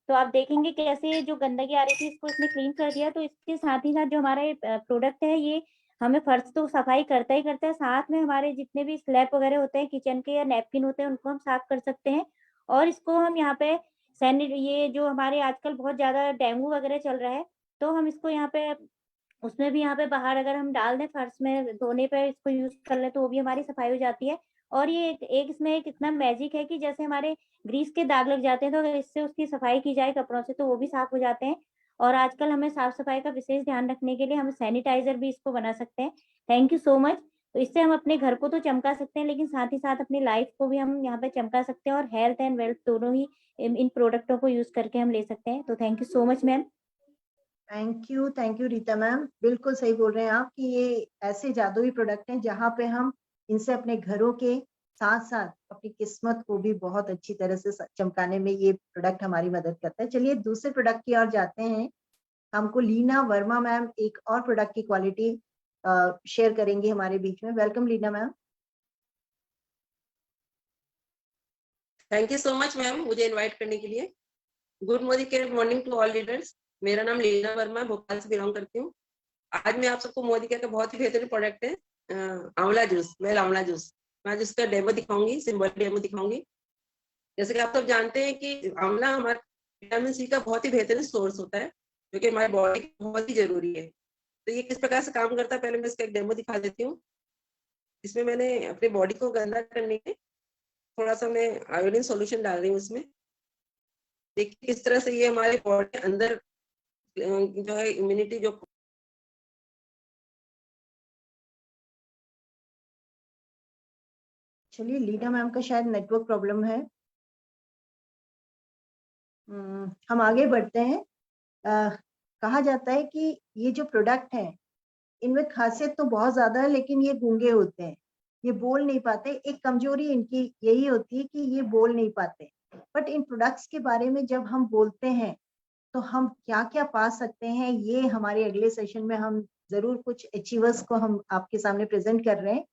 तो आप देखेंगे कैसे जो गंदगी आ रही थी इसको इसने क्लीन कर दिया। तो इसके साथ ही साथ जो हमारा प्रोडक्ट है ये हमें फर्श तो सफाई करता ही करता है, साथ में हमारे जितने भी स्लैब वगैरह होते हैं किचन के या नैपकिन होते हैं उनको हम साफ कर सकते हैं। और इसको हम यहाँ पे ये जो हमारे आजकल बहुत ज्यादा डेंगू वगैरह चल रहा है तो हम इसको यहाँ पे उसमें भी यहाँ पे बाहर अगर हम डाल दें फर्श में धोने पे इसको यूज कर ले तो वो भी हमारी सफाई हो जाती है। और ये एक इसमें एक इतना मैजिक है कि जैसे हमारे ग्रीस के दाग लग जाते हैं तो अगर इससे उसकी सफाई की जाए कपड़ों से तो वो भी साफ हो जाते हैं। और आजकल हमें साफ सफाई का विशेष ध्यान रखने के लिए हम सैनिटाइजर भी इसको बना सकते हैं। Thank you so much. तो इससे हम अपने घर को तो चमका सकते हैं लेकिन साथ ही साथ अपनी लाइफ को भी हम यहाँ पे चमका सकते हैं और हेल्थ एंड वेल्थ दोनों ही इन प्रोडक्टों को यूज करके हम ले सकते हैं। तो thank you so much ma'am. Thank you Rita ma'am. बिल्कुल सही बोल रहे हैं आप कि ये ऐसे जादुई प्रोडक्ट हैं जहाँ पे हम इनसे अपने घरों के साथ साथ अपनी किस्मत को भी बहुत अच्छी तरह से चमकाने में ये प्रोडक्ट हमारी मदद करता है। चलिए दूसरे प्रोडक्ट की ओर जाते हैं। हमको लीना वर्मा मैम एक और प्रोडक्ट की क्वालिटी शेयर करेंगी हमारे बीच में। Welcome Leena ma'am. Thank you so much ma'am मुझे इनवाइट करने के लिए। Good morning to all leaders. मेरा नाम लीना वर्मा, भोपाल से बिलोंग करती हूँ। आज मैं आप सबको मोदी केयर का बहुत ही बेहतरीन प्रोडक्ट है आंवला जूस, वेल आंवला जूस। मैं आज उसका डेमो दिखाऊंगी, सिंबल डेमो दिखाऊंगी। जैसे कि आप सब जानते हैं कि आंवला हमारे विटामिन सी का बहुत ही बेहतरीन सोर्स होता है जो कि हमारी बॉडी की बहुत ही जरूरी है। तो ये किस प्रकार से काम करता है पहले मैं इसका एक डेमो दिखा देती हूँ। इसमें मैंने अपनी बॉडी को गंदा करने के थोड़ा सा मैं आयोडीन सॉल्यूशन डाल रही हूँ इसमें। देखिए किस तरह से ये हमारे बॉडी के अंदर जो है इम्यूनिटी जो चलिए लीना मैम का शायद नेटवर्क प्रॉब्लम है। हम आगे बढ़ते हैं। कहा जाता है कि ये जो प्रोडक्ट है इनमें खासियत तो बहुत ज्यादा है लेकिन ये गूंगे होते हैं, ये बोल नहीं पाते। एक कमजोरी इनकी यही होती है कि ये बोल नहीं पाते। बट इन प्रोडक्ट्स के बारे में जब हम बोलते हैं तो हम क्या क्या पा सकते हैं, ये हमारे अगले सेशन में हम जरूर कुछ अचीवर्स को हम आपके सामने प्रेजेंट कर रहे हैं।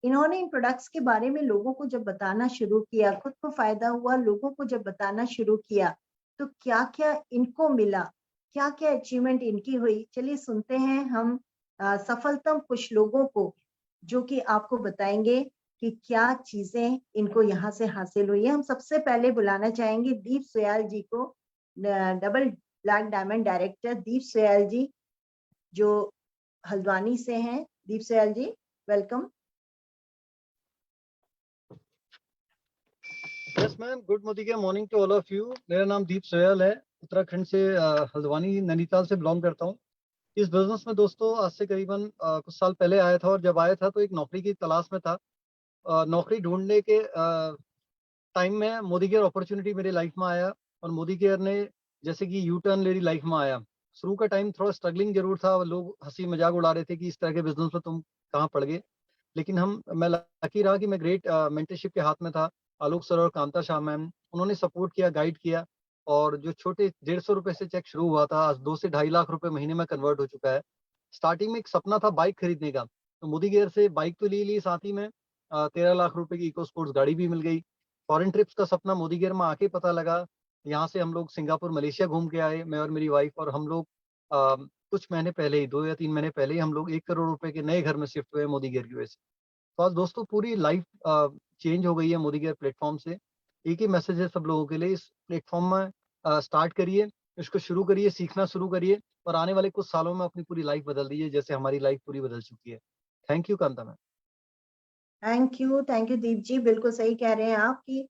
इन्होंने इन प्रोडक्ट्स के बारे में लोगों को जब बताना शुरू किया, खुद को फायदा हुआ, लोगों को जब बताना शुरू किया तो क्या क्या इनको मिला, क्या क्या अचीवमेंट इनकी हुई। चलिए सुनते हैं हम सफलतम कुछ लोगों को जो कि आपको बताएंगे कि क्या चीजें इनको यहाँ से हासिल हुई है। हम सबसे पहले बुलाना चाहेंगे दीप सोयाल जी को, double black diamond director Deep Soyal ji जो हल्द्वानी से हैं। Deep Soyal ji welcome. Yes ma'am, good morning to all of you. मेरा नाम दीप सोयाल है, उत्तराखंड से हल्द्वानी नैनीताल से बिलोंग करता हूँ। इस बिजनेस में दोस्तों आज से करीबन कुछ साल पहले आया था और जब आया था तो एक नौकरी की तलाश में था। नौकरी ढूंढने के टाइम में मोदी केयर अपॉर्चुनिटी मेरी लाइफ में आया और मोदी केयर ने जैसे कि यू टर्न मेरी लाइफ में आया। शुरू का टाइम थोड़ा स्ट्रगलिंग जरूर था, लोग हंसी मजाक उड़ा रहे थे कि इस तरह के बिजनेस में तुम कहाँ पड़ गए, लेकिन मैं लकी रहा कि मैं ग्रेट मेंटरशिप के हाथ में था। आलोक सर और कांता शाह मैम, उन्होंने सपोर्ट किया, गाइड किया, और जो छोटे 150 रुपए से चेक शुरू हुआ था, आज 2 से 2.5 लाख रुपए महीने में कन्वर्ट हो चुका है। स्टार्टिंग में एक सपना था बाइक खरीदने का, तो मोदी केयर से बाइक तो ले ली, साथ ही में 13 लाख रुपए की इको स्पोर्ट्स गाड़ी भी मिल गई। फॉरेन ट्रिप्स का सपना मोदी केयर में आके पता लगा। यहाँ से हम लोग सिंगापुर मलेशिया घूम के आए, मैं और मेरी वाइफ, और हम लोग कुछ महीने पहले ही, 2 या 3 महीने पहले ही हम लोग 1 करोड़ रुपए के नए घर में शिफ्ट हुए मोदी केयर की वजह से। तो आज दोस्तों पूरी लाइफ चेंज हो गई है मोदी केयर प्लेटफॉर्म से। एक ही मैसेज है सब लोगों के लिए, इस प्लेटफॉर्म में स्टार्ट करिए, इसको शुरू करिए, सीखना शुरू करिए, और आने वाले कुछ सालों में अपनी पूरी लाइफ बदल दीजिए, जैसे हमारी लाइफ पूरी बदल चुकी है। Thank you Kanta ma'am. Thank you Deep ji, बिल्कुल सही कह रहे हैं आप कि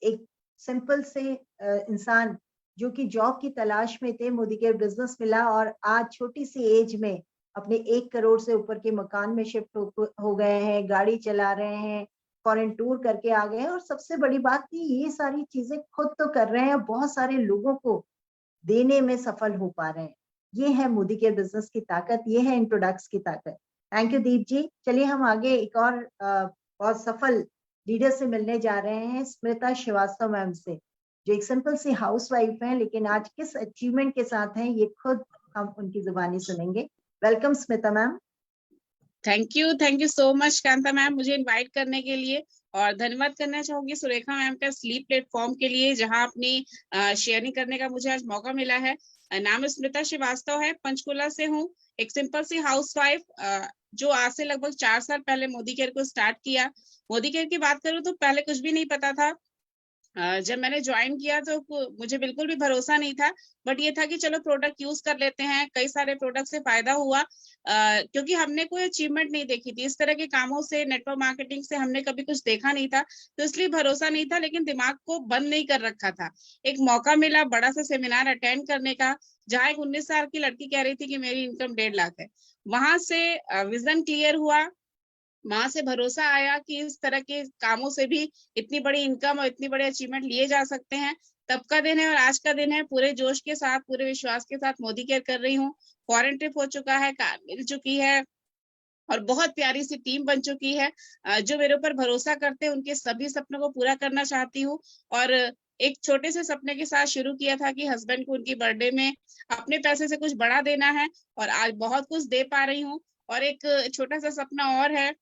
एक सिंपल से इंसान जो कि जॉब की तलाश में थे, मोदी केयर बिजनेस मिला और आज छोटी सी एज में अपने 1 करोड़ से ऊपर के मकान में शिफ्ट हो गए हैं, गाड़ी चला रहे हैं, फॉरेन टूर करके आ गए हैं, और सबसे बड़ी बात कि ये सारी चीजें खुद तो कर रहे हैं, बहुत सारे लोगों को देने में सफल हो पा रहे हैं। ये है मोदी केयर बिजनेस की ताकत, ये है इंट्रोडक्ट्स की ताकत। थैंक यू दीप जी। चलिए हम आगे एक और बहुत सफल लीडर से मिलने जा रहे हैं, स्मिता श्रीवास्तव मैम से, जो एक सिंपल सी हाउसवाइफ हैं, लेकिन आज किस अचीवमेंट के साथ हैं ये खुद हम उनकी जुबानी सुनेंगे। Welcome Smita ma'am. Thank you so much Kanta ma'am, मुझे इनवाइट करने के लिए, और धन्यवाद करना चाहूंगी सुरेखा मैम का स्लीप प्लेटफॉर्म के लिए, जहां अपनी शेयरिंग करने का मुझे आज मौका मिला है। नाम स्मिता श्रीवास्तव है, पंचकुला से हूँ, एक सिंपल सी हाउसवाइफ, जो आज से लगभग 4 साल पहले मोदी केयर को स्टार्ट किया। मोदी केयर की बात करूँ तो पहले कुछ भी नहीं पता था। जब मैंने ज्वाइन किया तो मुझे बिल्कुल भी भरोसा नहीं था, बट ये था कि चलो प्रोडक्ट यूज कर लेते हैं। कई सारे प्रोडक्ट से फायदा हुआ, क्योंकि हमने कोई अचीवमेंट नहीं देखी थी, इस तरह के कामों से, नेटवर्क मार्केटिंग से हमने कभी कुछ देखा नहीं था, तो इसलिए भरोसा नहीं था, लेकिन दिमाग को बंद नहीं कर रखा था। एक मौका मिला बड़ा सा सेमिनार अटेंड करने का, जहाँ एक 19 साल की लड़की कह रही थी कि मेरी इनकम 1.5 लाख है। वहां से विजन क्लियर हुआ, वहां से भरोसा आया कि इस तरह के कामों से भी इतनी बड़ी इनकम और इतनी बड़े अचीवमेंट लिए जा सकते हैं। तब का दिन है और आज का दिन है। पूरे जोश के साथ, पूरे विश्वास के साथ मोदी केयर कर रही हूँ। फॉरेन ट्रिप हो चुका है, कार मिल चुकी है, और बहुत प्यारी सी टीम बन चुकी है। जो मेरे ऊपर भरोसा करते हैं, उनके सभी सपनों को पूरा करना चाहती हूँ। और एक छोटे से सपने के साथ शुरू किया था कि हस्बैंड को उनकी बर्थडे में अपने पैसे से कुछ बड़ा देना है, और आज बहुत कुछ दे पा रही हूँ। और एक छोटा सा सपना और है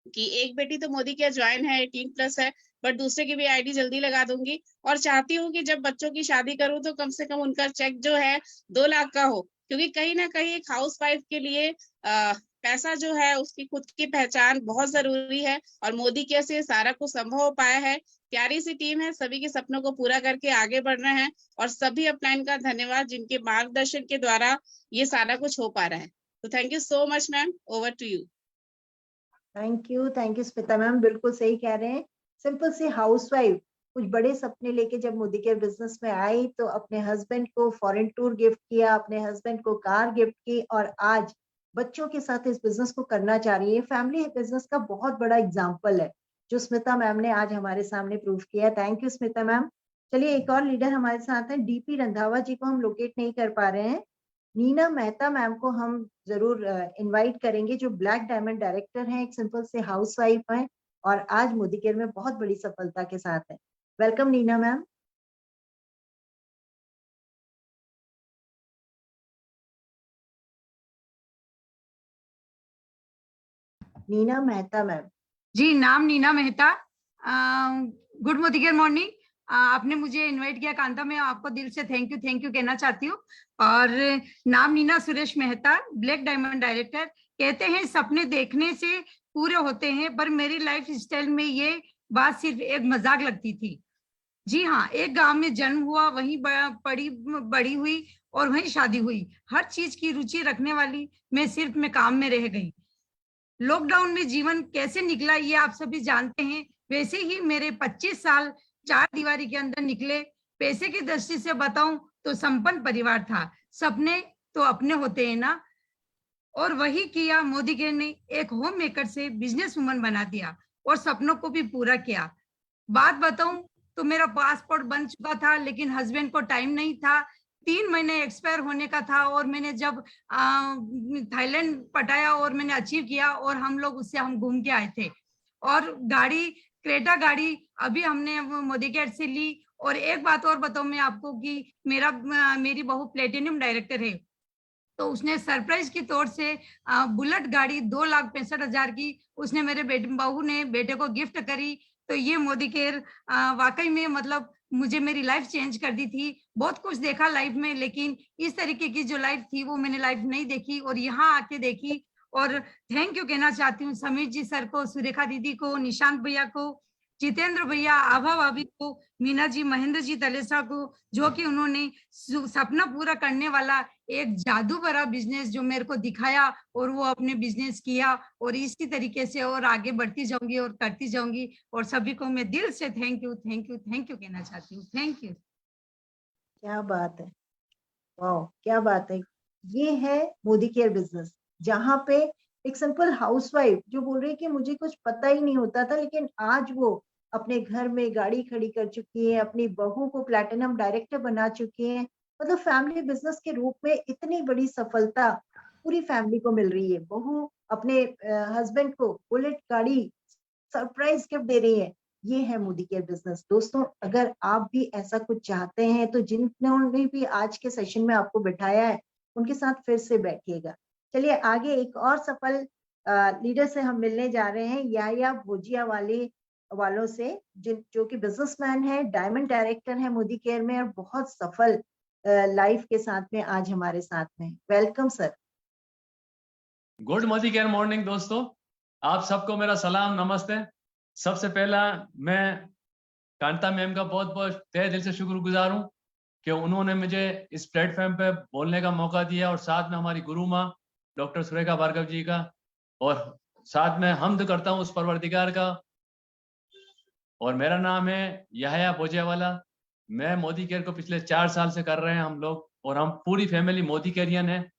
कि एक बेटी तो मोदी केयर ज्वाइन है, 18+ है, बट दूसरे की भी आईडी जल्दी लगा दूंगी, और चाहती हूँ कि जब बच्चों की शादी करूँ तो कम से कम उनका चेक जो है 2 लाख का हो, क्योंकि कहीं ना कहीं एक हाउसवाइफ के लिए पैसा जो है, उसकी खुद की पहचान बहुत जरूरी है, और मोदी केयर से सारा कुछ संभव हो पाया है। प्यारी सी टीम है, सभी के सपनों को पूरा करके आगे बढ़ रहे हैं, और सभी अपलाइन का धन्यवाद, जिनके मार्गदर्शन के द्वारा ये सारा कुछ हो पा रहा है। तो thank you so much ma'am, over to you. Thank you Smita ma'am, बिल्कुल सही कह रहे हैं। सिंपल सी हाउसवाइफ कुछ बड़े सपने लेके जब मोदी केयर बिजनेस में आई, तो अपने हस्बैंड को फॉरेन टूर गिफ्ट किया, अपने हस्बैंड को कार गिफ्ट की, और आज बच्चों के साथ इस बिजनेस को करना चाह रही है। फैमिली बिजनेस का बहुत बड़ा एग्जाम्पल है जो स्मिता मैम ने आज हमारे सामने प्रूव किया। Thank you Smita ma'am. चलिए एक और लीडर हमारे साथ हैं, डीपी रंधावा जी को हम लोकेट नहीं कर पा रहे हैं। नीना मेहता मैम को हम जरूर इनवाइट करेंगे, जो ब्लैक डायमंड डायरेक्टर हैं, एक सिंपल से हाउसवाइफ हैं, और आज मोदी केयर में बहुत बड़ी सफलता के साथ है। Welcome Nina ma'am. Nina Mehta ma'am. जी, नाम Nina Mehta. Good Modi care morning. आपने मुझे इनवाइट किया कांता, मैं आपको दिल से थैंक यू कहना चाहती हूँ। और नाम Neena Suresh Mehta, black diamond director. कहते हैं सपने देखने से पूरे होते हैं, पर मेरी लाइफ स्टाइल में ये बात सिर्फ एक मजाक लगती थी। जी हाँ, एक गांव में जन्म हुआ, वहीं बड़ी हुई और वहीं शादी हुई। हर चीज की रुचि रखने वाली मैं सिर्फ मैं काम में रह गई। लॉकडाउन में जीवन कैसे निकला ये आप सभी जानते हैं, वैसे ही मेरे 25 साल 4 दीवारी के अंदर निकले। पैसे की दृष्टि से बताऊं तो संपन्न परिवार था। सपने तो अपने होते हैं ना, और वही किया मोदी केयर ने। एक होम मेकर से बिजनेस वुमन बना दिया और सपनों को भी पूरा किया। बात बताऊं तो मेरा पासपोर्ट बन चुका था, लेकिन हस्बैंड को टाइम नहीं था 3 महीने एक्सपायर होने का था और मैंने जब थाईलैंड पटाया और मैंने अचीव किया और हम लोग उससे हम घूम के आए थे। और गाड़ी क्रेटा गाड़ी अभी हमने मोदी केयर से ली। और एक बात और बताऊं मैं आपको कि मेरी बहू प्लेटिनम डायरेक्टर है, तो उसने सरप्राइज के तौर से बुलेट गाड़ी 2,65,000 की उसने मेरे बहू ने बेटे को गिफ्ट करी। तो ये मोदी केयर वाकई में मतलब मुझे मेरी लाइफ चेंज कर दी थी। बहुत कुछ देखा लाइफ में, लेकिन इस तरीके की जो लाइफ थी वो मैंने लाइफ नहीं देखी और यहाँ आके देखी। और थैंक यू कहना चाहती हूँ समीर जी सर को, सुरेखा दीदी को, निशांत भैया को, जितेंद्र भैया, आभा भाभी को, मीना जी, महेंद्र जी तलेसा को, जो कि उन्होंने सपना पूरा करने वाला एक जादू भरा बिजनेस जो मेरे को दिखाया और वो अपने बिजनेस किया। और इसी तरीके से और आगे बढ़ती जाऊंगी और करती जाऊंगी। और सभी को मैं दिल से thank you thank you thank you कहना चाहती हूँ। Thank you. क्या बात है, वाह क्या बात है। ये है मोदी केयर बिजनेस, जहाँ पे एक सिंपल हाउसवाइफ जो बोल रही है कि मुझे कुछ पता ही नहीं होता था, लेकिन आज वो अपने घर में गाड़ी खड़ी कर चुकी है, अपनी बहू को प्लैटिनम डायरेक्टर बना चुकी है। मतलब फैमिली बिजनेस के रूप में इतनी बड़ी सफलता पूरी फैमिली को मिल रही है। बहू अपने हस्बैंड को बुलेट गाड़ी सरप्राइज गिफ्ट दे रही है। ये है मोदी केयर बिजनेस। दोस्तों, अगर आप भी ऐसा कुछ चाहते हैं तो जिन्होंने भी आज के सेशन में आपको बिठाया है उनके साथ फिर से बैठिएगा। चलिए आगे एक और सफल लीडर से हम मिलने जा रहे हैं, याया भोजिया वालों से, जो कि बिजनेसमैन है, डायमंड डायरेक्टर है मोदी केयर में और बहुत सफल लाइफ के साथ में आज हमारे साथ में। Welcome sir. Good Modi care morning दोस्तों, आप सबको मेरा सलाम नमस्ते। सबसे पहला मैं कांता मैम का बहुत बहुत तहे दिल से शुक्रगुजार हूँ कि उन्होंने मुझे इस प्लेटफॉर्म पे बोलने का मौका दिया और साथ में हमारी गुरु माँ डॉक्टर सुरेखा भार्गव जी का, और साथ में हम्द करता हूँ उस परवरदिगार का। और मेरा नाम है याया भोजियावाला। मैं मोदी केयर को पिछले 4 साल से कर रहे हैं हम लोग, और हम पूरी फैमिली मोदी केयरियन है।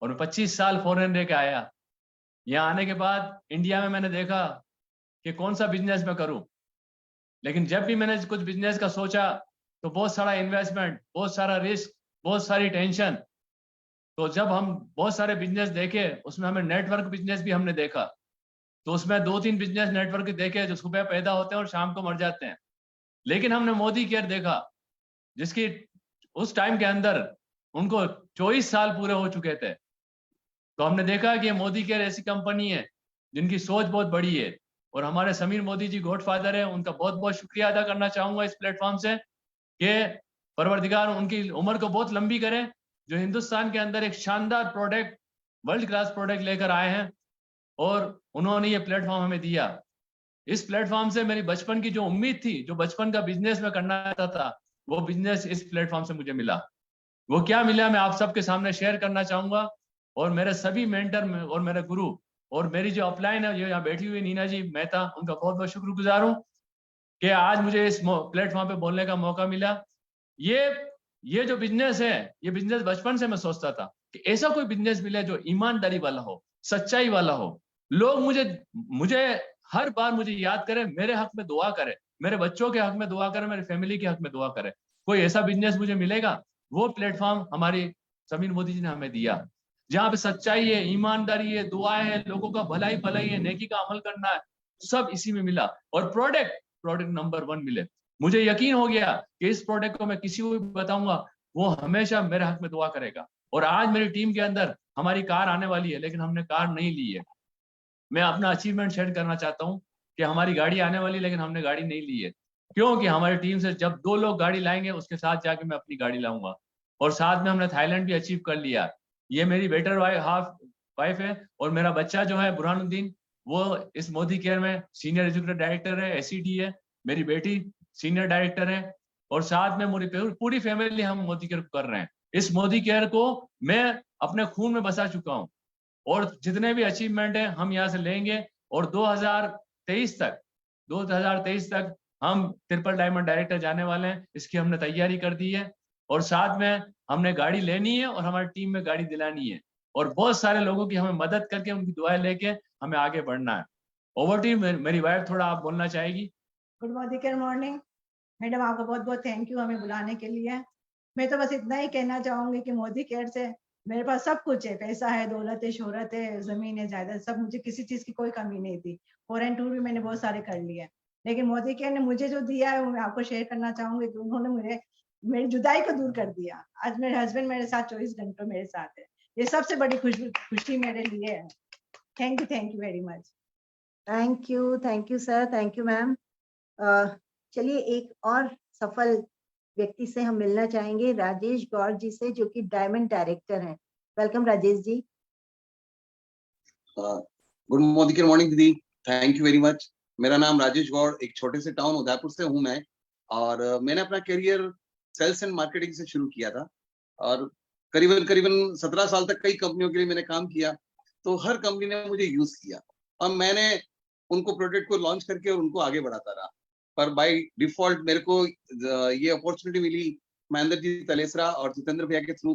और 25 साल फॉरेन रह के आया। यहाँ आने के बाद इंडिया में मैंने देखा कि कौन सा बिजनेस मैं करूं, लेकिन जब भी मैंने कुछ बिजनेस का सोचा तो बहुत सारा इन्वेस्टमेंट, बहुत सारा रिस्क, बहुत सारी टेंशन। तो जब हम बहुत सारे बिजनेस देखे, उसमें हमें नेटवर्क बिजनेस भी हमने देखा। तो उसमें 2-3 बिजनेस नेटवर्क देखे जो सुबह पैदा होते हैं और शाम को मर जाते हैं। लेकिन हमने मोदी केयर देखा जिसकी उस टाइम के अंदर उनको 24 साल पूरे हो चुके थे। तो हमने देखा कि मोदी केयर ऐसी कंपनी है जिनकी सोच बहुत बड़ी है। और हमारे समीर मोदी जी गॉडफादर है, उनका बहुत बहुत शुक्रिया अदा करना चाहूंगा इस प्लेटफॉर्म से कि परवरदिगार उनकी उम्र को बहुत लंबी करे, जो हिंदुस्तान के अंदर एक शानदार प्रोडक्ट, वर्ल्ड क्लास प्रोडक्ट लेकर आए हैं और उन्होंने ये प्लेटफॉर्म हमें दिया। इस प्लेटफॉर्म से मेरी बचपन की जो उम्मीद थी, जो बचपन का बिजनेस में करना चाहता था, वो बिजनेस इस प्लेटफॉर्म से मुझे मिला। वो क्या मिला मैं आप सबके सामने शेयर करना चाहूंगा। और मेरे सभी मेंटर और मेरे गुरु और मेरी जो अपलाइन है, जो यहाँ बैठी हुई नीना जी मेहता, उनका बहुत बहुत शुक्रगुजार हूँ कि आज मुझे इस प्लेटफॉर्म पे बोलने का मौका मिला। ये जो बिजनेस है, ये बिजनेस बचपन से मैं सोचता था कि ऐसा कोई बिजनेस मिले जो ईमानदारी वाला हो, सच्चाई वाला हो। लोग मुझे हर बार मुझे याद करें, मेरे हक में दुआ करें, मेरे बच्चों के हक में दुआ करें, मेरी फैमिली के हक में दुआ करें। कोई ऐसा बिजनेस मुझे मिलेगा, वो प्लेटफॉर्म हमारी समीर मोदी जी ने हमें दिया, जहाँ पे सच्चाई है, ईमानदारी है, दुआएं है, लोगों का भलाई है, नेकी का अमल करना है, सब इसी में मिला। और प्रोडक्ट नंबर 1 मिले। मुझे यकीन हो गया कि इस प्रोडक्ट को मैं किसी को भी बताऊंगा, वो हमेशा मेरे हक में दुआ करेगा। और आज मेरी टीम के अंदर हमारी कार आने वाली है, लेकिन हमने कार नहीं ली है। मैं अपना अचीवमेंट शेयर करना चाहता हूँ कि हमारी गाड़ी आने वाली है, लेकिन हमने गाड़ी नहीं ली है। क्योंकि हमारी टीम से जब 2 लोग गाड़ी लाएंगे, उसके साथ जाके मैं अपनी गाड़ी लाऊंगा। और साथ में हमने थाईलैंड भी अचीव कर लिया। ये मेरी बेटर हाफ वाइफ है, और मेरा बच्चा जो है बुरहानुद्दीन, वो इस मोदी केयर में सीनियर एजुकेटर डायरेक्टर है, SED है। मेरी बेटी सीनियर डायरेक्टर है, और साथ में मेरी पूरी फैमिली हम मोदी केयर को कर रहे हैं। इस मोदी केयर को मैं अपने खून में बसा चुका हूँ, और जितने भी अचीवमेंट है हम यहाँ से लेंगे। और 2023 तक हम ट्रिपल डायमंड डायरेक्टर जाने वाले हैं। इसकी हमने तैयारी कर दी है, और साथ में हमने गाड़ी लेनी है और हमारी टीम में गाड़ी दिलानी है, और बहुत सारे लोगों की हमें मदद करके, उनकी दुआएं लेके हमें आगे बढ़ना है। ओवर टू मेरी वाइफ, थोड़ा आप बोलना चाहेगी। Good Modi care morning madam, आपका बहुत बहुत थैंक यू हमें बुलाने के लिए। मैं तो बस इतना ही कहना चाहूंगी कि मोदी केयर से मेरे पास सब कुछ है, पैसा है, दौलत है, शोहरत है, जमीन है, जायदाद, सब, मुझे किसी चीज की कोई कमी नहीं थी। 4 and 2 भी मैंने बहुत सारे कर लिए, लेकिन मोदी केयर ने मुझे जो दिया है वो मैं आपको शेयर करना चाहूंगी कि उन्होंने मेरी जुदाई को दूर कर दिया। आज मेरे हस्बैंड मेरे साथ 24 घंटों मेरे साथ है। ये सबसे बड़ी खुशी मेरे लिए है। Thank you very much. Thank you sir, thank you ma'am. चलिए एक और सफल व्यक्ति से हम मिलना चाहेंगे, राजेश गौर जी से, जो कि डायमंड डायरेक्टर हैं। Welcome Rajesh ji. Good morning दीदी, थैंक यू वेरी मच। मेरा नाम राजेश गौड़, एक छोटे से टाउन उदयपुर से हूं मैं, और मैंने अपना करियर सेल्स एंड मार्केटिंग से शुरू किया था, और करीबन 17 साल तक कई कंपनियों के लिए मैंने काम किया। तो हर कंपनी ने मुझे यूज किया और मैंने उनको प्रोडक्ट को लॉन्च करके और उनको आगे बढ़ाता रहा। पर बाय डिफॉल्ट मेरे को ये अपॉर्चुनिटी मिली महेंद्र जी तलेसरा और जितेंद्र भैया के थ्रू।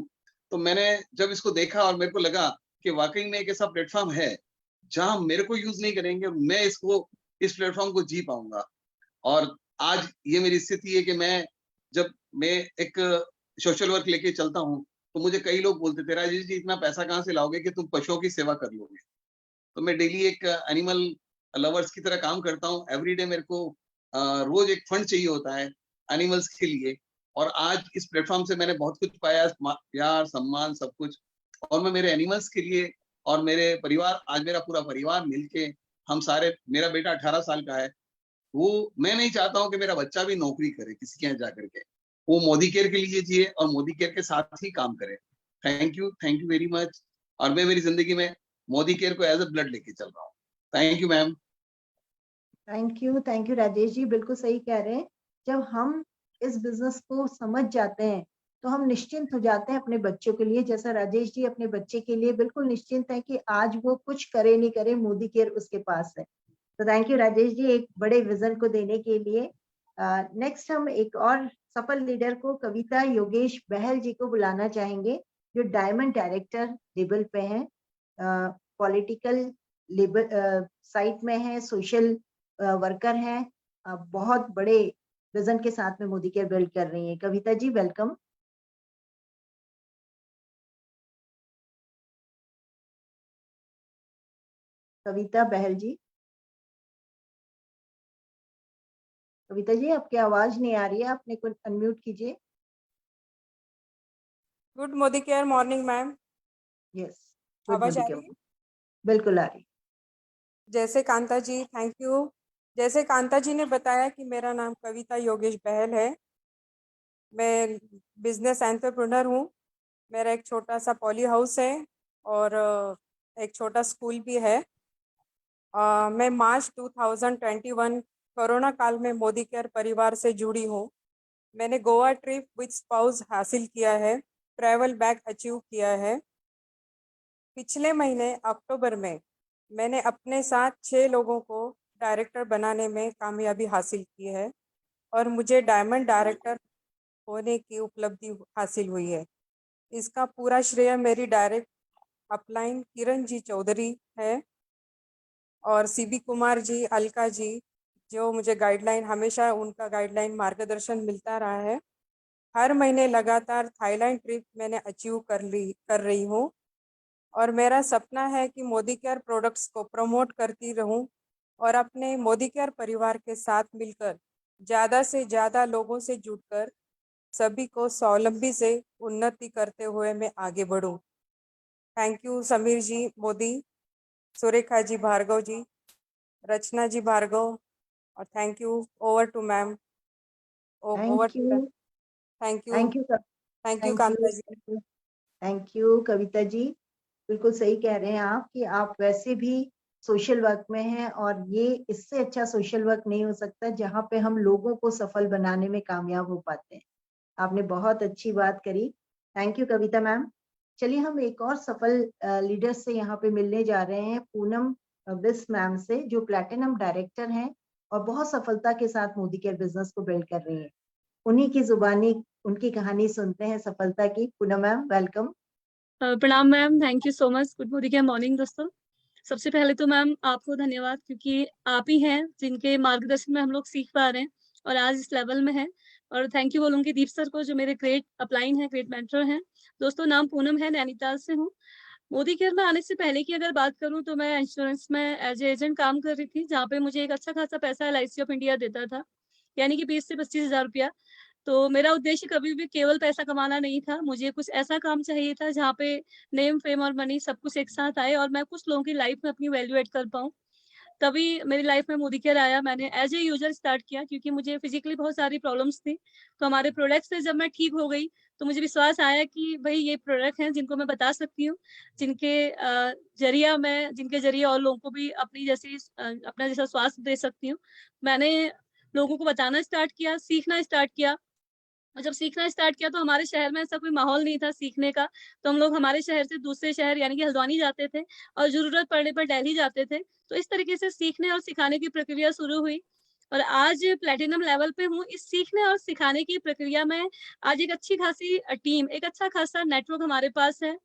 तो मैंने जब इसको देखा और मेरे को लगा कि वाकई में एक ऐसा प्लेटफॉर्म है जहां मेरे को यूज नहीं करेंगे, मैं इस प्लेटफॉर्म को जी पाऊंगा। और आज ये मेरी स्थिति है कि जब मैं एक सोशल वर्क लेके चलता हूँ तो मुझे कई लोग बोलते थे, राजेश जी इतना पैसा कहाँ से लाओगे कि तुम पशुओं की सेवा कर लोगे। तो मैं डेली एक एनिमल लवर्स की तरह काम करता हूँ। एवरीडे मेरे को रोज एक फंड चाहिए होता है एनिमल्स के लिए, और आज इस प्लेटफॉर्म से मैंने बहुत कुछ पाया, प्यार, सम्मान, सब कुछ। और मैं मेरे एनिमल्स के लिए और मेरे परिवार, आज मेरा पूरा परिवार मिलके हम सारे, मेरा बेटा 18 साल का है, वो, मैं नहीं चाहता हूँ कि मेरा बच्चा भी नौकरी करे किसी के यहाँ जाकर के, वो मोदी केयर के लिए जिए और मोदी केयर के साथ ही काम करे। Thank you very much. और मैं मेरी जिंदगी में मोदी केयर को एज अ ब्लड लेके चल रहा हूँ। Thank you ma'am. Thank you Rajesh ji, बिल्कुल सही कह रहे हैं। जब हम इस बिजनेस को समझ जाते हैं तो हम निश्चिंत हो जाते हैं अपने बच्चों के लिए, जैसा राजेश जी अपने बच्चे के लिए बिल्कुल निश्चिंत है कि आज वो कुछ करे नहीं करे, मोदी केयर उसके पास है। तो थैंक यू राजेश जी एक बड़े विजन को देने के लिए। नेक्स्ट हम एक और सफल लीडर को, कविता योगेश बहल जी को बुलाना चाहेंगे, जो डायमंड डायरेक्टर लेवल पे हैं, पॉलिटिकल लेवल साइट में है, सोशल वर्कर हैं, बहुत बड़े विजन के साथ में मोदी केयर बिल्ड कर रही हैं। कविता जी वेलकम। कविता बहल जी, कविता जी आपकी आवाज नहीं आ रही है, आपने कुछ अनम्यूट कीजिए। Good Modi care morning ma'am. Yes, आवाज आ रही है? बिल्कुल आ रही। जैसे कांता जी, थैंक यू। जैसे कांता जी ने बताया कि मेरा नाम कविता योगेश बहल है, मैं बिजनेस एंटरप्रेन्योर हूँ। मेरा एक छोटा सा पॉली हाउस है और एक छोटा स्कूल भी है। मैं मार्च 2021 कोरोना काल में मोदी केयर परिवार से जुड़ी हूँ। मैंने गोवा ट्रिप विद स्पाउस हासिल किया है, ट्रैवल बैग अचीव किया है। पिछले महीने अक्टूबर में मैंने अपने साथ 6 लोगों को डायरेक्टर बनाने में कामयाबी हासिल की है और मुझे डायमंड डायरेक्टर होने की उपलब्धि हासिल हुई है। इसका पूरा श्रेय मेरी डायरेक्ट अपलाइन किरण जी चौधरी है और सीबी कुमार जी, अलका जी, जो मुझे गाइडलाइन, हमेशा उनका गाइडलाइन मार्गदर्शन मिलता रहा है। हर महीने लगातार थाईलैंड ट्रिप मैंने अचीव कर रही हूँ और मेरा सपना है कि मोदी केयर प्रोडक्ट्स को प्रमोट करती रहूं और अपने मोदी केयर परिवार के साथ मिलकर ज़्यादा से ज़्यादा लोगों से जुड़कर सभी को स्वावलंबी से उन्नति करते हुए मैं आगे बढ़ूं। थैंक यू समीर जी मोदी, सुरेखा जी भार्गव जी, रचना जी भार्गव, और thank you. Over to ma'am. Thank you Kanta ji. Thank you Kavita ji, बिल्कुल सही कह रहे हैं आप कि आप वैसे भी सोशल वर्क में हैं और ये इससे अच्छा सोशल वर्क नहीं हो सकता जहां पे हम लोगों को सफल बनाने में कामयाब हो पाते हैं। आपने बहुत अच्छी बात करी, थैंक यू कविता मैम। चलिए हम एक और सफल लीडर से यहाँ पे मिलने जा रहे हैं, पूनम बिस मैम से, जो प्लैटिनम डायरेक्टर हैं और बहुत सफलता के साथ मोदी केयर बिजनेस को बिल्ड कर रही हैं। उन्हीं की जुबानी उनकी कहानी सुनते हैं सफलता की। Poonam ma'am welcome. प्रणाम ma'am, thank you so much. Good Modi care morning दोस्तों। सबसे पहले तो मैम आपको धन्यवाद, क्योंकि आप ही हैं जिनके मार्गदर्शन में हम लोग सीख पा रहे हैं और आज इस लेवल में है। और थैंक यू बोलूंगी दीप सर को जो मेरे ग्रेट अपलाइन है, ग्रेट मेंटर हैं। दोस्तों नाम पूनम है, नैनीताल से हूँ। मोदी केयर में आने से पहले की अगर बात करूं तो मैं इंश्योरेंस में एज एजेंट काम कर रही थी, जहाँ पे मुझे एक अच्छा खासा पैसा LIC ऑफ इंडिया देता था, यानी कि 20 से 25 हजार रुपया। तो मेरा उद्देश्य कभी भी केवल पैसा कमाना नहीं था, मुझे कुछ ऐसा काम चाहिए था जहाँ पे नेम, फेम और मनी सब कुछ एक साथ आए और मैं कुछ लोगों की लाइफ में अपनी वैल्यू एड कर पाऊँ। तभी मेरी लाइफ में मोदी केयर आया। मैंने एज ए यूजर स्टार्ट किया क्योंकि मुझे फिजिकली बहुत सारी प्रॉब्लम्स थी। तो हमारे प्रोडक्ट से जब मैं ठीक हो गई तो मुझे विश्वास आया कि भाई ये प्रोडक्ट हैं जिनको मैं बता सकती हूँ, जिनके जरिए और लोगों को भी अपना जैसा स्वास्थ्य दे सकती हूँ। मैंने लोगों को बताना स्टार्ट किया, सीखना स्टार्ट किया। और जब सीखना स्टार्ट किया तो हमारे शहर में ऐसा कोई माहौल नहीं था सीखने का, तो हम लोग हमारे शहर से दूसरे शहर यानी कि हल्द्वानी जाते थे और जरूरत पड़ने पर दिल्ली जाते थे। तो इस तरीके से सीखने और सिखाने की प्रक्रिया शुरू हुई और आज प्लेटिनम लेवल पे हूँ। इस सीखने और सिखाने की प्रक्रिया में आज एक अच्छी खासी टीम, एक अच्छा खासा नेटवर्क हमारे पास है।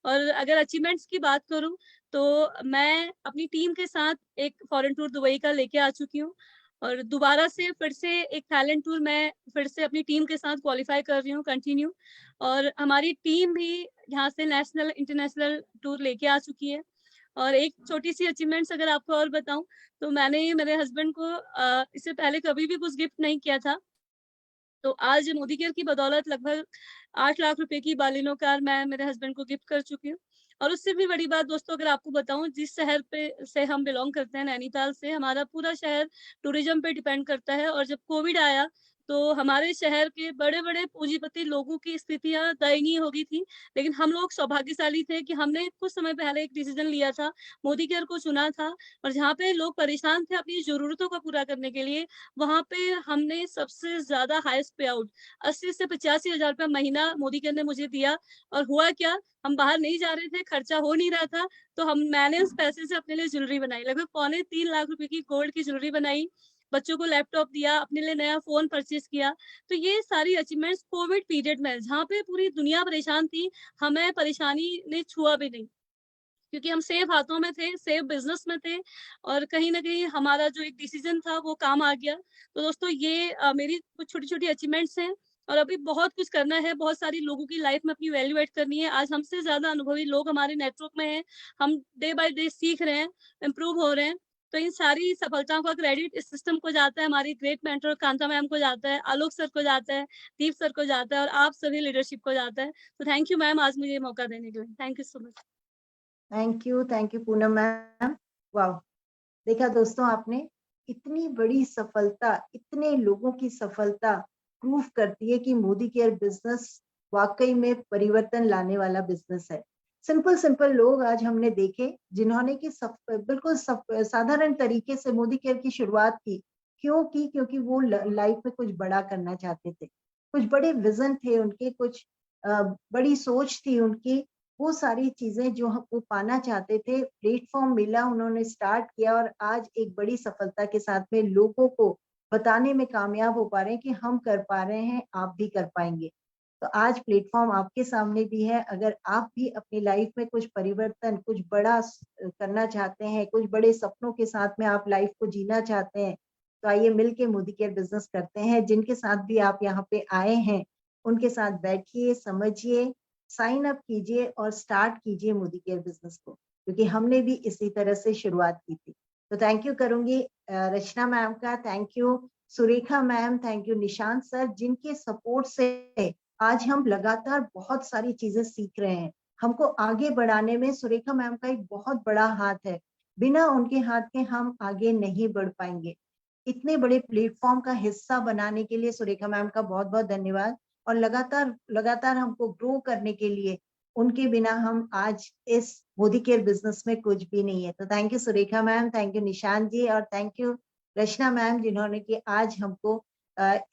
और अगर अचीवमेंट्स की बात करूं तो मैं अपनी टीम के साथ एक फॉरेन टूर दुबई का लेके आ चुकी हूँ और दोबारा से फिर से एक थाईलैंड टूर मैं फिर से अपनी टीम के साथ क्वालिफाई कर रही हूँ कंटिन्यू। और हमारी टीम भी यहाँ से नेशनल इंटरनेशनल टूर लेके आ चुकी है। और एक छोटी सी अचीवमेंट्स अगर आपको और बताऊं तो मैंने मेरे हस्बैंड को इससे पहले कभी भी कुछ गिफ्ट नहीं किया था। तो आज मोदी केयर की बदौलत लगभग 8 लाख रुपए की बालिनो कार मैं मेरे हस्बैंड को गिफ्ट कर चुकी हूँ। और उससे भी बड़ी बात दोस्तों अगर आपको बताऊं, जिस शहर पे से हम बिलोंग करते हैं, नैनीताल से, हमारा पूरा शहर टूरिज्म पे डिपेंड करता है। और जब कोविड आया तो हमारे शहर के बड़े बड़े पूंजीपति लोगों की स्थितियां दयनीय हो गई थी, लेकिन हम लोग सौभाग्यशाली थे कि हमने कुछ समय पहले एक डिसीजन लिया था, मोदी केयर को चुना था। और जहाँ पे लोग परेशान थे अपनी जरूरतों को पूरा करने के लिए, वहां पे हमने सबसे ज्यादा हाईएस्ट पे आउट 80 से 85 हजार रुपया महीना मोदी केयर ने मुझे दिया। और हुआ क्या, हम बाहर नहीं जा रहे थे, खर्चा हो नहीं रहा था, तो मैंने उस पैसे से अपने लिए ज्वेलरी बनाई, लगभग 2.25 लाख रुपए की गोल्ड की ज्वेलरी बनाई, बच्चों को लैपटॉप दिया, अपने लिए नया फोन परचेज किया। तो ये सारी अचीवमेंट्स कोविड पीरियड में, जहाँ पे पूरी दुनिया परेशान थी, हमें परेशानी ने छुआ भी नहीं क्योंकि हम सेफ हाथों में थे, सेफ बिजनेस में थे और कहीं ना कहीं हमारा जो एक डिसीजन था वो काम आ गया। तो दोस्तों ये मेरी कुछ छोटी छोटी अचीवमेंट्स हैं और अभी बहुत कुछ करना है, बहुत सारी लोगों की लाइफ में अपनी वैल्यू एड करनी है। आज हमसे ज्यादा अनुभवी लोग हमारे नेटवर्क में हैं, हम डे बाय डे सीख रहे हैं, इम्प्रूव हो रहे हैं। तो इन सारी सफलताओं का क्रेडिट इस सिस्टम को जाता है, हमारी ग्रेट मेंटर कांता मैम को जाता है, आलोक सर को जाता है, दीप सर को जाता है और आप सभी लीडरशिप को जाता है। तो थैंक यू मैम आज मुझे मौका देने के लिए, thank you so much. Thank you Poonam ma'am. वाह, देखा दोस्तों आपने, इतनी बड़ी सफलता, इतने लोगों की सफलता प्रूव करती है कि मोदी केयर बिजनेस वाकई में परिवर्तन लाने वाला बिजनेस है। सिंपल लोग आज हमने देखे जिन्होंने कि बिल्कुल साधारण तरीके से मोदी केयर की शुरुआत की। क्यों की? क्योंकि वो लाइफ में कुछ बड़ा करना चाहते थे, कुछ बड़े विजन थे उनके, कुछ बड़ी सोच थी उनकी। वो सारी चीजें जो वो पाना चाहते थे, प्लेटफॉर्म मिला, उन्होंने स्टार्ट किया और आज एक बड़ी सफलता के साथ में लोगों को बताने में कामयाब हो पा रहे हैं कि हम कर पा रहे हैं, आप भी कर पाएंगे। तो आज प्लेटफॉर्म आपके सामने भी है। अगर आप भी अपनी लाइफ में कुछ परिवर्तन, कुछ बड़ा करना चाहते हैं, कुछ बड़े सपनों के साथ में आप लाइफ को जीना चाहते हैं, तो आइए मिलके मोदी केयर बिजनेस करते हैं। जिनके साथ भी आप यहाँ पे आए हैं उनके साथ बैठिए, समझिए, साइन अप कीजिए और स्टार्ट कीजिए मोदी केयर बिजनेस को, क्योंकि हमने भी इसी तरह से शुरुआत की थी। तो थैंक यू करूंगी रचना मैम का, thank you Surekha ma'am, thank you Nishant sir, जिनके सपोर्ट से आज हम लगातार बहुत सारी चीजें सीख रहे हैं। हमको आगे बढ़ाने में सुरेखा मैम का एक बहुत बड़ा हाथ है, बिना उनके हाथ के हम आगे नहीं बढ़ पाएंगे। इतने बड़े प्लेटफॉर्म का हिस्सा बनाने के लिए सुरेखा मैम का बहुत बहुत धन्यवाद। और लगातार हमको ग्रो करने के लिए उनके बिना हम आज इस मोदी केयर बिजनेस में कुछ भी नहीं है। तो thank you Surekha ma'am, thank you Nishant ji और थैंक यू रचना मैम, जिन्होंने कि आज हमको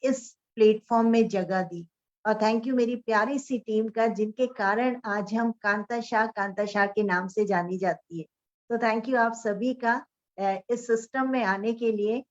इस प्लेटफॉर्म में जगह दी। और थैंक यू मेरी प्यारी सी टीम का, जिनके कारण आज हम कांता शाह के नाम से जानी जाती है। तो थैंक यू आप सभी का इस सिस्टम में आने के लिए।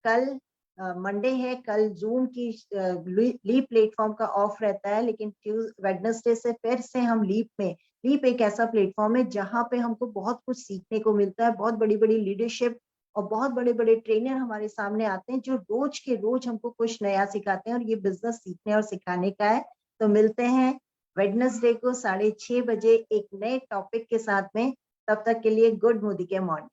कल मंडे है, कल जूम की लीप प्लेटफॉर्म का ऑफ रहता है, लेकिन वेडनेसडे से फिर से हम लीप एक ऐसा प्लेटफॉर्म है जहां पे हमको बहुत कुछ सीखने को मिलता है, बहुत बड़ी बड़ी लीडरशिप और बहुत बड़े बड़े ट्रेनर हमारे सामने आते हैं जो रोज के रोज हमको कुछ नया सिखाते हैं, और ये बिजनेस सीखने और सिखाने का है। तो मिलते हैं वेडनेसडे को 6:30 बजे एक नए टॉपिक के साथ में। तब तक के लिए गुड मोदी के मॉर्निंग।